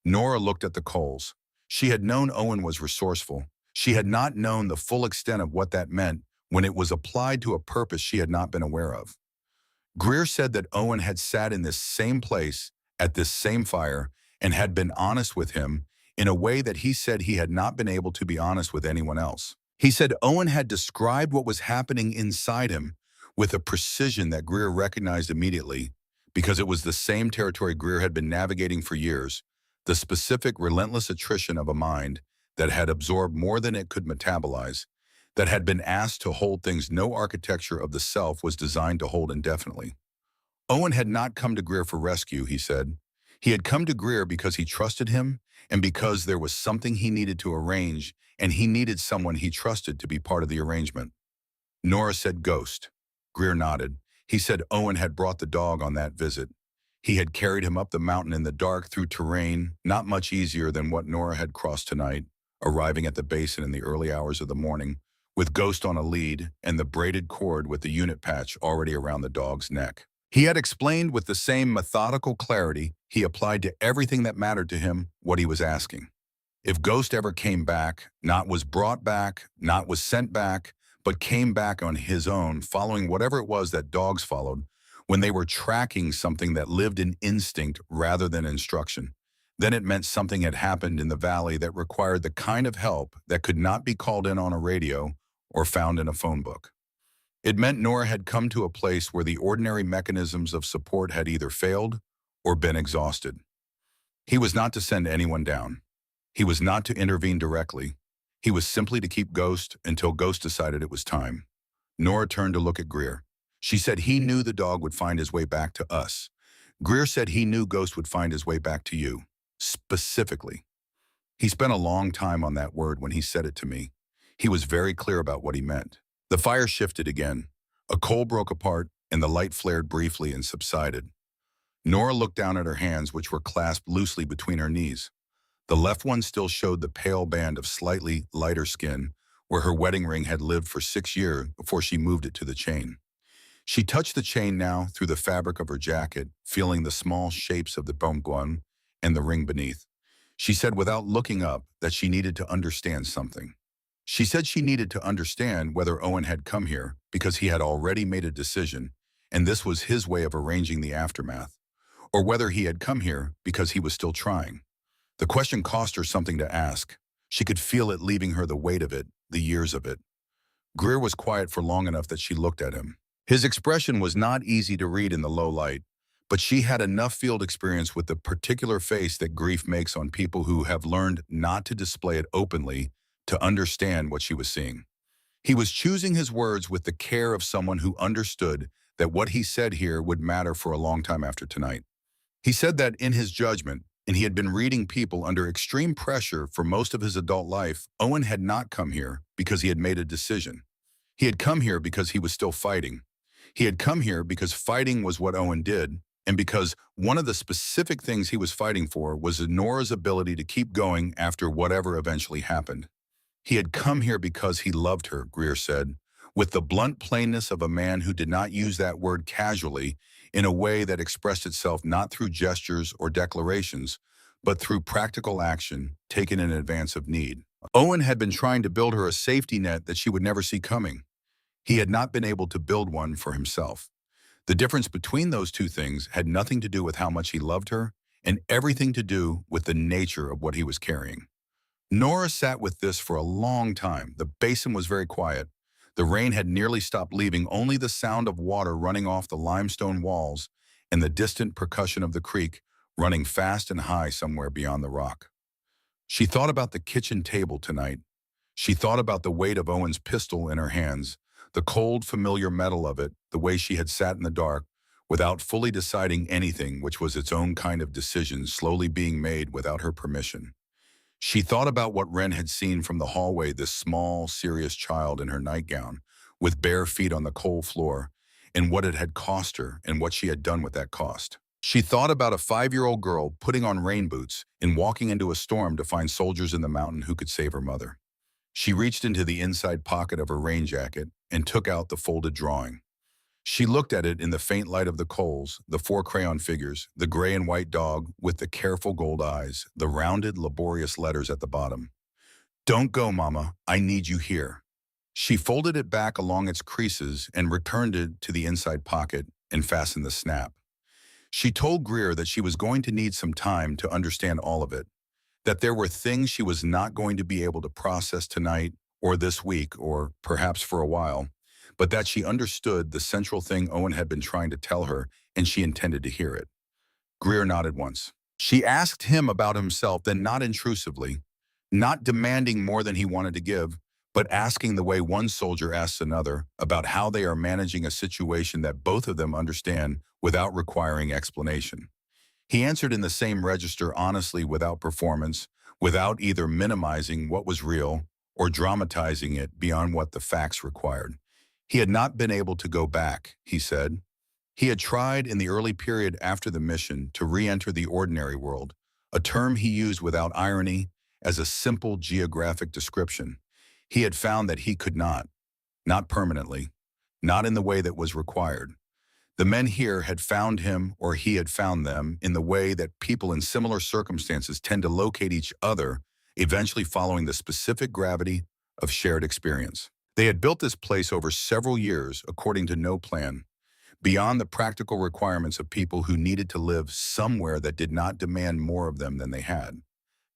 Nora looked at the coals. She had known Owen was resourceful. She had not known the full extent of what that meant when it was applied to a purpose she had not been aware of. Greer said that Owen had sat in this same place at this same fire and had been honest with him in a way that he said he had not been able to be honest with anyone else. He said Owen had described what was happening inside him with a precision that Greer recognized immediately because it was the same territory Greer had been navigating for years, the specific, relentless attrition of a mind that had absorbed more than it could metabolize, that had been asked to hold things no architecture of the self was designed to hold indefinitely. Owen had not come to Greer for rescue, he said. He had come to Greer because he trusted him and because there was something he needed to arrange, and he needed someone he trusted to be part of the arrangement. Nora said ghost. Greer nodded. He said Owen had brought the dog on that visit. He had carried him up the mountain in the dark through terrain, not much easier than what Nora had crossed tonight, arriving at the basin in the early hours of the morning, with Ghost on a lead and the braided cord with the unit patch already around the dog's neck. He had explained with the same methodical clarity he applied to everything that mattered to him what he was asking. If Ghost ever came back, not was brought back, not was sent back, but came back on his own, following whatever it was that dogs followed, when they were tracking something that lived in instinct rather than instruction, then it meant something had happened in the valley that required the kind of help that could not be called in on a radio or found in a phone book. It meant Nora had come to a place where the ordinary mechanisms of support had either failed or been exhausted. He was not to send anyone down. He was not to intervene directly. He was simply to keep Ghost until Ghost decided it was time. Nora turned to look at Greer. She said he knew the dog would find his way back to us. Greer said he knew Ghost would find his way back to you. Specifically. He spent a long time on that word when he said it to me. He was very clear about what he meant. The fire shifted again. A coal broke apart, and the light flared briefly and subsided. Nora looked down at her hands, which were clasped loosely between her knees. The left one still showed the pale band of slightly lighter skin, where her wedding ring had lived for 6 years before she moved it to the chain. She touched the chain now through the fabric of her jacket, feeling the small shapes of the bonguan and the ring beneath. She said without looking up that she needed to understand something. She said she needed to understand whether Owen had come here because he had already made a decision, and this was his way of arranging the aftermath, or whether he had come here because he was still trying. The question cost her something to ask. She could feel it leaving her, the weight of it, the years of it. Greer was quiet for long enough that she looked at him. His expression was not easy to read in the low light, but she had enough field experience with the particular face that grief makes on people who have learned not to display it openly to understand what she was seeing. He was choosing his words with the care of someone who understood that what he said here would matter for a long time after tonight. He said that in his judgment, and he had been reading people under extreme pressure for most of his adult life, Owen had not come here because he had made a decision. He had come here because he was still fighting. He had come here because fighting was what Owen did, and because one of the specific things he was fighting for was Nora's ability to keep going after whatever eventually happened. He had come here because he loved her, Greer said, with the blunt plainness of a man who did not use that word casually in a way that expressed itself not through gestures or declarations, but through practical action taken in advance of need. Owen had been trying to build her a safety net that she would never see coming. He had not been able to build one for himself. The difference between those two things had nothing to do with how much he loved her and everything to do with the nature of what he was carrying. Nora sat with this for a long time. The basin was very quiet. The rain had nearly stopped, leaving only the sound of water running off the limestone walls and the distant percussion of the creek running fast and high somewhere beyond the rock. She thought about the kitchen table tonight. She thought about the weight of Owen's pistol in her hands, the cold, familiar metal of it, the way she had sat in the dark, without fully deciding anything, which was its own kind of decision slowly being made without her permission. She thought about what Wren had seen from the hallway, this small, serious child in her nightgown, with bare feet on the coal floor, and what it had cost her and what she had done with that cost. She thought about a 5-year-old girl putting on rain boots and walking into a storm to find soldiers in the mountain who could save her mother. She reached into the inside pocket of her rain jacket and took out the folded drawing. She looked at it in the faint light of the coals, the 4 crayon figures, the gray and white dog with the careful gold eyes, the rounded, laborious letters at the bottom. "Don't go, Mama. I need you here." She folded it back along its creases and returned it to the inside pocket and fastened the snap. She told Greer that she was going to need some time to understand all of it, that there were things she was not going to be able to process tonight or this week or perhaps for a while, but that she understood the central thing Owen had been trying to tell her, and she intended to hear it. Greer nodded once. She asked him about himself, then not intrusively, not demanding more than he wanted to give, but asking the way one soldier asks another about how they are managing a situation that both of them understand without requiring explanation. He answered in the same register honestly, without performance, without either minimizing what was real or dramatizing it beyond what the facts required. He had not been able to go back, he said. He had tried in the early period after the mission to re-enter the ordinary world, a term he used without irony as a simple geographic description. He had found that he could not permanently, not in the way that was required. The men here had found him, or he had found them, in the way that people in similar circumstances tend to locate each other, eventually following the specific gravity of shared experience. They had built this place over several years according to no plan, beyond the practical requirements of people who needed to live somewhere that did not demand more of them than they had.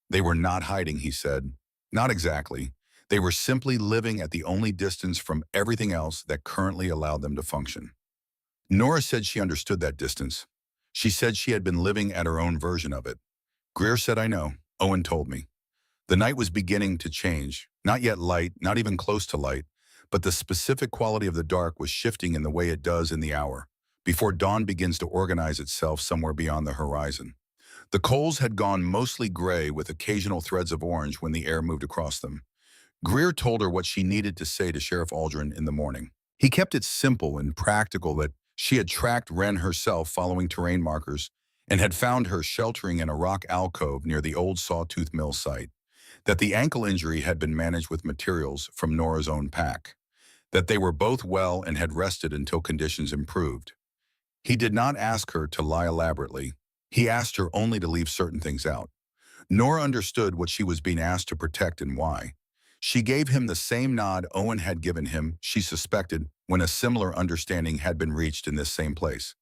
They were not hiding, he said. Not exactly. They were simply living at the only distance from everything else that currently allowed them to function. Nora said she understood that distance. She said she had been living at her own version of it. Greer said, "I know. Owen told me." The night was beginning to change, not yet light, not even close to light, but the specific quality of the dark was shifting in the way it does in the hour, before dawn begins to organize itself somewhere beyond the horizon. The coals had gone mostly gray with occasional threads of orange when the air moved across them. Greer told her what she needed to say to Sheriff Aldrin in the morning. He kept it simple and practical that she had tracked Wren herself following terrain markers and had found her sheltering in a rock alcove near the old Sawtooth Mill site, that the ankle injury had been managed with materials from Nora's own pack, that they were both well and had rested until conditions improved. He did not ask her to lie elaborately. He asked her only to leave certain things out. Nora understood what she was being asked to protect and why. She gave him the same nod Owen had given him, she suspected, when a similar understanding had been reached in this same place.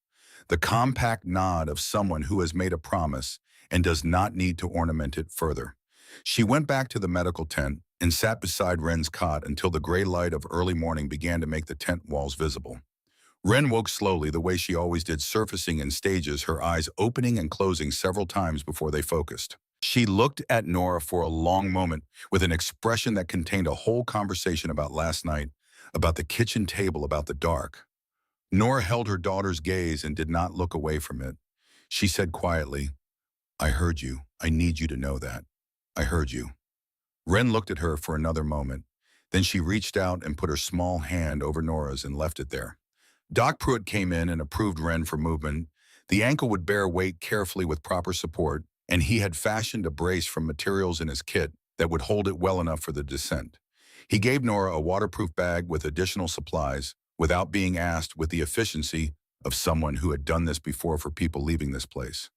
The compact nod of someone who has made a promise and does not need to ornament it further. She went back to the medical tent and sat beside Wren's cot until the gray light of early morning began to make the tent walls visible. Wren woke slowly, the way she always did, surfacing in stages, her eyes opening and closing several times before they focused. She looked at Nora for a long moment with an expression that contained a whole conversation about last night, about the kitchen table, about the dark. Nora held her daughter's gaze and did not look away from it. She said quietly, "I heard you. I need you to know that. I heard you." Wren looked at her for another moment. Then she reached out and put her small hand over Nora's and left it there. Doc Pruitt came in and approved Wren for movement. The ankle would bear weight carefully with proper support, and he had fashioned a brace from materials in his kit that would hold it well enough for the descent. He gave Nora a waterproof bag with additional supplies, without being asked, with the efficiency of someone who had done this before for people leaving this place.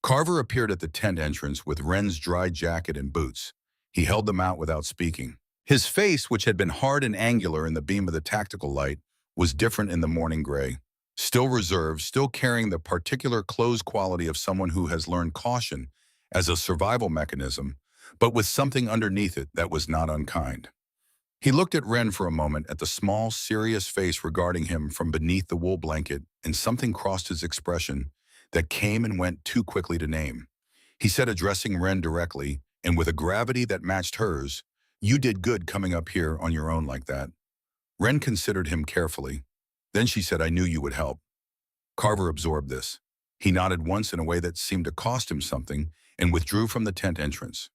Carver appeared at the tent entrance with Wren's dry jacket and boots. He held them out without speaking. His face, which had been hard and angular in the beam of the tactical light, was different in the morning gray. Still reserved, still carrying the particular closed quality of someone who has learned caution as a survival mechanism, but with something underneath it that was not unkind. He looked at Wren for a moment, at the small, serious face regarding him from beneath the wool blanket, and something crossed his expression that came and went too quickly to name. He said, addressing Wren directly, and with a gravity that matched hers, "You did good coming up here on your own like that." Wren considered him carefully. Then she said, "I knew you would help." Carver absorbed this. He nodded once in a way that seemed to cost him something and withdrew from the tent entrance.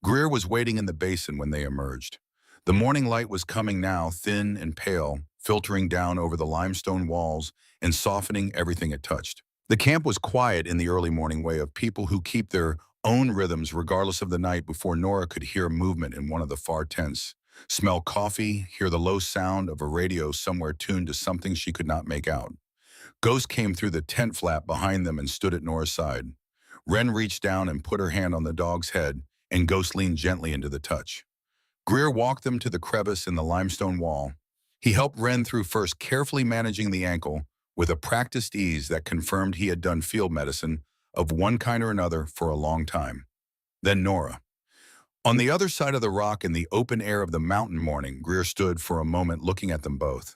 Greer was waiting in the basin when they emerged. The morning light was coming now, thin and pale, filtering down over the limestone walls and softening everything it touched. The camp was quiet in the early morning way of people who keep their own rhythms regardless of the night. Before Nora could hear movement in one of the far tents, smell coffee, hear the low sound of a radio somewhere tuned to something she could not make out. Ghost came through the tent flap behind them and stood at Nora's side. Wren reached down and put her hand on the dog's head, and Ghost leaned gently into the touch. Greer walked them to the crevice in the limestone wall. He helped Wren through first, carefully managing the ankle with a practiced ease that confirmed he had done field medicine of one kind or another for a long time. Then Nora. On the other side of the rock in the open air of the mountain morning, Greer stood for a moment looking at them both.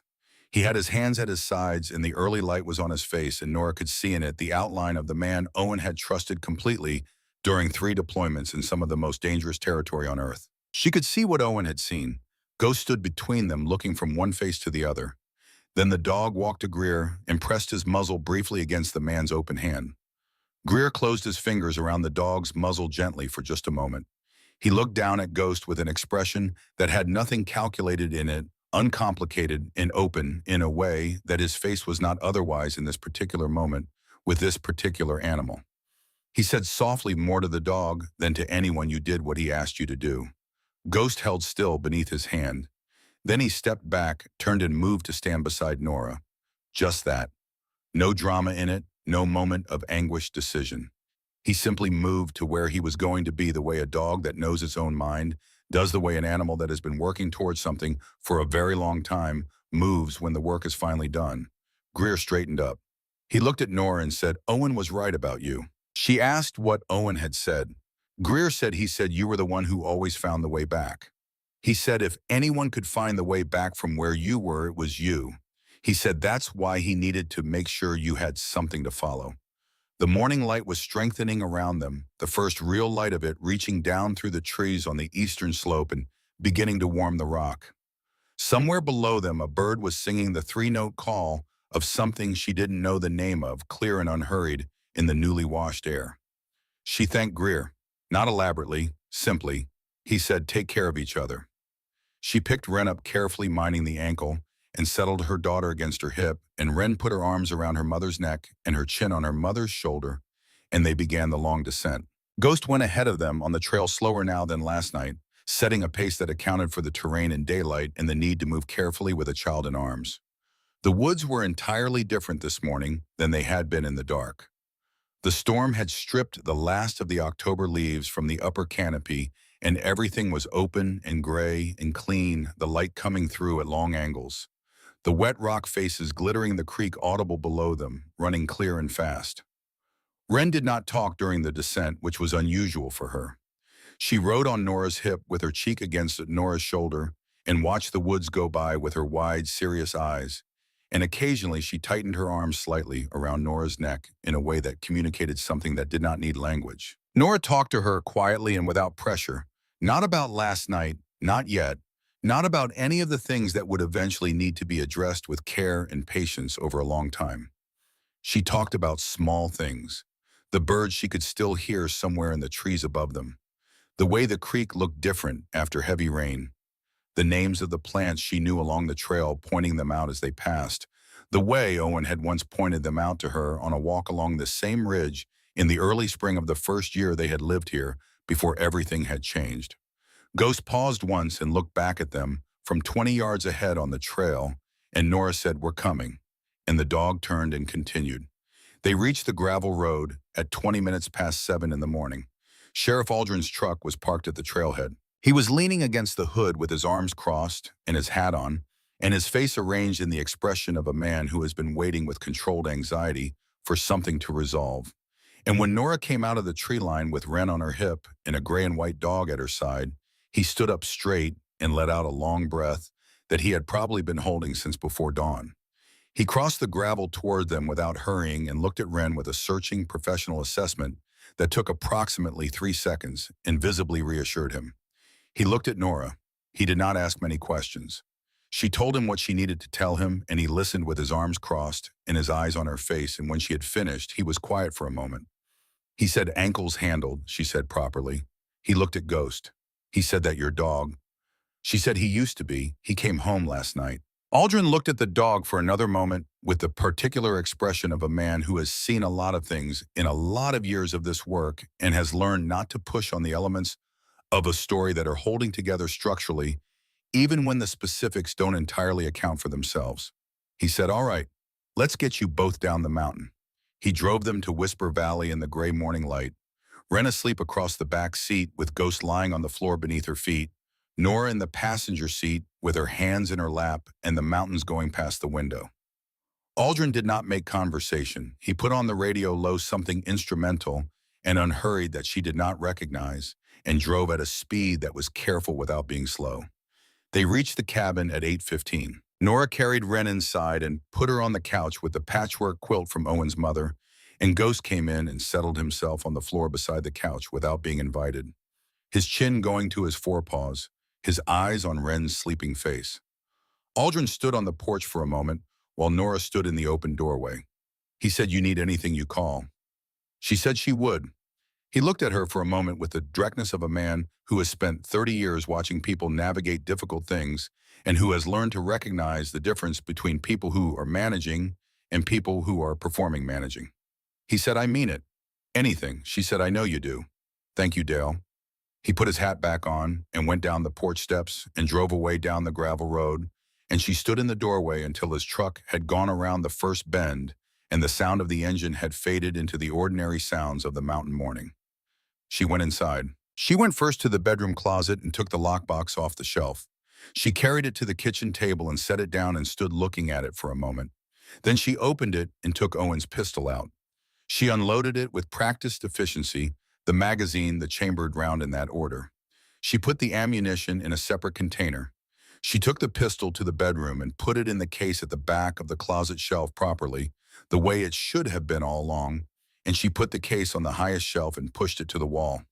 He had his hands at his sides, and the early light was on his face, and Nora could see in it the outline of the man Owen had trusted completely during 3 deployments in some of the most dangerous territory on Earth. She could see what Owen had seen. Ghost stood between them, looking from one face to the other. Then the dog walked to Greer and pressed his muzzle briefly against the man's open hand. Greer closed his fingers around the dog's muzzle gently for just a moment. He looked down at Ghost with an expression that had nothing calculated in it, uncomplicated and open in a way that his face was not otherwise in this particular moment with this particular animal. He said softly, more to the dog than to anyone, "You did what he asked you to do." Ghost held still beneath his hand. Then he stepped back, turned and moved to stand beside Nora. Just that. No drama in it, no moment of anguished decision. He simply moved to where he was going to be, the way a dog that knows its own mind does, the way an animal that has been working towards something for a very long time moves when the work is finally done. Greer straightened up. He looked at Nora and said, "Owen was right about you." She asked what Owen had said. Greer said he said you were the one who always found the way back. He said if anyone could find the way back from where you were, it was you. He said that's why he needed to make sure you had something to follow. The morning light was strengthening around them, the first real light of it reaching down through the trees on the eastern slope and beginning to warm the rock. Somewhere below them, a bird was singing the three-note call of something she didn't know the name of, clear and unhurried, in the newly washed air. She thanked Greer, not elaborately, simply. He said, "Take care of each other." She picked Wren up carefully, minding the ankle, and settled her daughter against her hip, and Wren put her arms around her mother's neck and her chin on her mother's shoulder, and they began the long descent. Ghost went ahead of them on the trail, slower now than last night, setting a pace that accounted for the terrain in daylight and the need to move carefully with a child in arms. The woods were entirely different this morning than they had been in the dark. The storm had stripped the last of the October leaves from the upper canopy, and everything was open and gray and clean, the light coming through at long angles. The wet rock faces glittering, the creek audible below them, running clear and fast. Wren did not talk during the descent, which was unusual for her. She rode on Nora's hip with her cheek against Nora's shoulder and watched the woods go by with her wide, serious eyes, and occasionally she tightened her arms slightly around Nora's neck in a way that communicated something that did not need language. Nora talked to her quietly and without pressure, not about last night, not yet, not about any of the things that would eventually need to be addressed with care and patience over a long time. She talked about small things, the birds she could still hear somewhere in the trees above them, the way the creek looked different after heavy rain, the names of the plants she knew along the trail, pointing them out as they passed, the way Owen had once pointed them out to her on a walk along the same ridge in the early spring of the first year they had lived here before everything had changed. Ghost paused once and looked back at them from 20 yards ahead on the trail, and Nora said, "We're coming," and the dog turned and continued. They reached the gravel road at 20 minutes past 7 in the morning. Sheriff Aldrin's truck was parked at the trailhead. He was leaning against the hood with his arms crossed and his hat on, and his face arranged in the expression of a man who has been waiting with controlled anxiety for something to resolve. And when Nora came out of the tree line with Wren on her hip and a gray and white dog at her side, he stood up straight and let out a long breath that he had probably been holding since before dawn. He crossed the gravel toward them without hurrying and looked at Wren with a searching professional assessment that took approximately 3 seconds and visibly reassured him. He looked at Nora. He did not ask many questions. She told him what she needed to tell him, and he listened with his arms crossed and his eyes on her face, and when she had finished, he was quiet for a moment. He said, "Ankles handled," she said properly. He looked at Ghost. He said, "That your dog?" She said, "He used to be. He came home last night." Aldrin looked at the dog for another moment with the particular expression of a man who has seen a lot of things in a lot of years of this work and has learned not to push on the elements of a story that are holding together structurally, even when the specifics don't entirely account for themselves. He said, "All right, let's get you both down the mountain." He drove them to Whisper Valley in the gray morning light, Wren asleep across the back seat with Ghost lying on the floor beneath her feet, Nora in the passenger seat with her hands in her lap and the mountains going past the window. Aldrin did not make conversation. He put on the radio low, something instrumental and unhurried that she did not recognize, and drove at a speed that was careful without being slow. They reached the cabin at 8:15. Nora carried Wren inside and put her on the couch with the patchwork quilt from Owen's mother, and Ghost came in and settled himself on the floor beside the couch without being invited, his chin going to his forepaws, his eyes on Wren's sleeping face. Aldrin stood on the porch for a moment while Nora stood in the open doorway. He said, "You need anything, you call." She said she would. He looked at her for a moment with the directness of a man who has spent 30 years watching people navigate difficult things and who has learned to recognize the difference between people who are managing and people who are performing managing. He said, "I mean it. Anything." She said, "I know you do." "Thank you, Dale." He put his hat back on and went down the porch steps and drove away down the gravel road, and she stood in the doorway until his truck had gone around the first bend and the sound of the engine had faded into the ordinary sounds of the mountain morning. She went inside. She went first to the bedroom closet and took the lockbox off the shelf. She carried it to the kitchen table and set it down and stood looking at it for a moment. Then she opened it and took Owen's pistol out. She unloaded it with practiced efficiency, the magazine, the chambered round in that order. She put the ammunition in a separate container. She took the pistol to the bedroom and put it in the case at the back of the closet shelf properly, the way it should have been all along, and she put the case on the highest shelf and pushed it to the wall.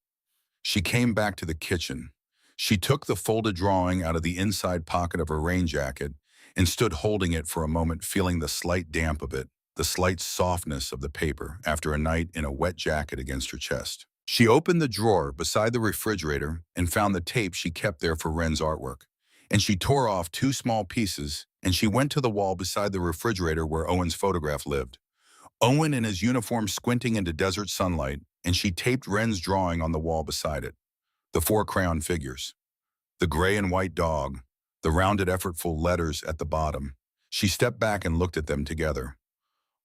She came back to the kitchen. She took the folded drawing out of the inside pocket of her rain jacket and stood holding it for a moment, feeling the slight damp of it, the slight softness of the paper after a night in a wet jacket against her chest. She opened the drawer beside the refrigerator and found the tape she kept there for Wren's artwork. And she tore off two small pieces and she went to the wall beside the refrigerator where Owen's photograph lived. Owen in his uniform squinting into desert sunlight, and she taped Wren's drawing on the wall beside it. The four crayon figures. The gray and white dog, the rounded effortful letters at the bottom. She stepped back and looked at them together.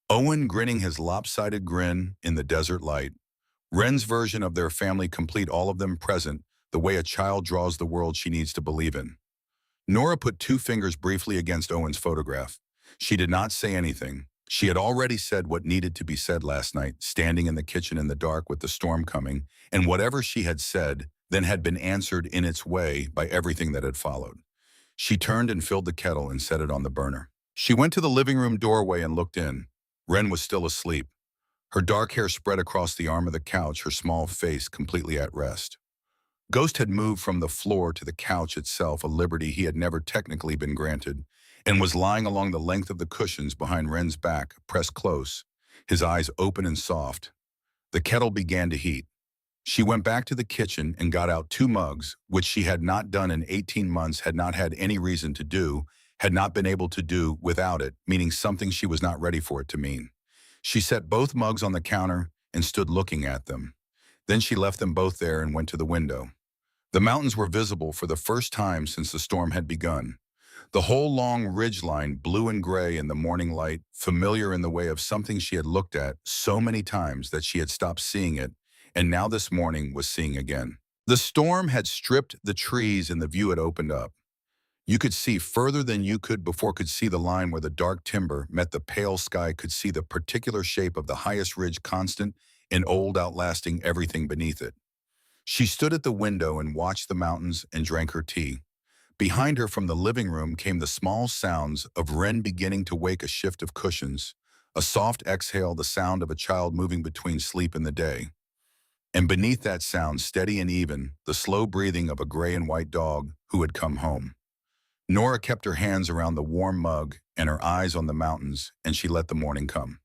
Owen grinning his lopsided grin in the desert light. Wren's version of their family complete, all of them present, the way a child draws the world she needs to believe in. Nora put two fingers briefly against Owen's photograph. She did not say anything. She had already said what needed to be said last night, standing in the kitchen in the dark with the storm coming, and whatever she had said then had been answered in its way by everything that had followed. She turned and filled the kettle and set it on the burner. She went to the living room doorway and looked in. Wren was still asleep. Her dark hair spread across the arm of the couch, her small face completely at rest. Ghost had moved from the floor to the couch itself, a liberty he had never technically been granted, and was lying along the length of the cushions behind Wren's back, pressed close, his eyes open and soft. The kettle began to heat. She went back to the kitchen and got out two mugs, which she had not done in 18 months, had not had any reason to do, had not been able to do without it, meaning something she was not ready for it to mean. She set both mugs on the counter and stood looking at them. Then she left them both there and went to the window. The mountains were visible for the first time since the storm had begun. The whole long ridgeline, blue and gray in the morning light, familiar in the way of something she had looked at so many times that she had stopped seeing it, and now this morning was seeing again. The storm had stripped the trees and the view had opened up. You could see further than you could see the line where the dark timber met the pale sky, could see the particular shape of the highest ridge, constant and old, outlasting everything beneath it. She stood at the window and watched the mountains and drank her tea. Behind her from the living room came the small sounds of Wren beginning to wake, a shift of cushions, a soft exhale, the sound of a child moving between sleep and the day. And beneath that sound, steady and even, the slow breathing of a gray and white dog who had come home. Nora kept her hands around the warm mug and her eyes on the mountains, and she let the morning come.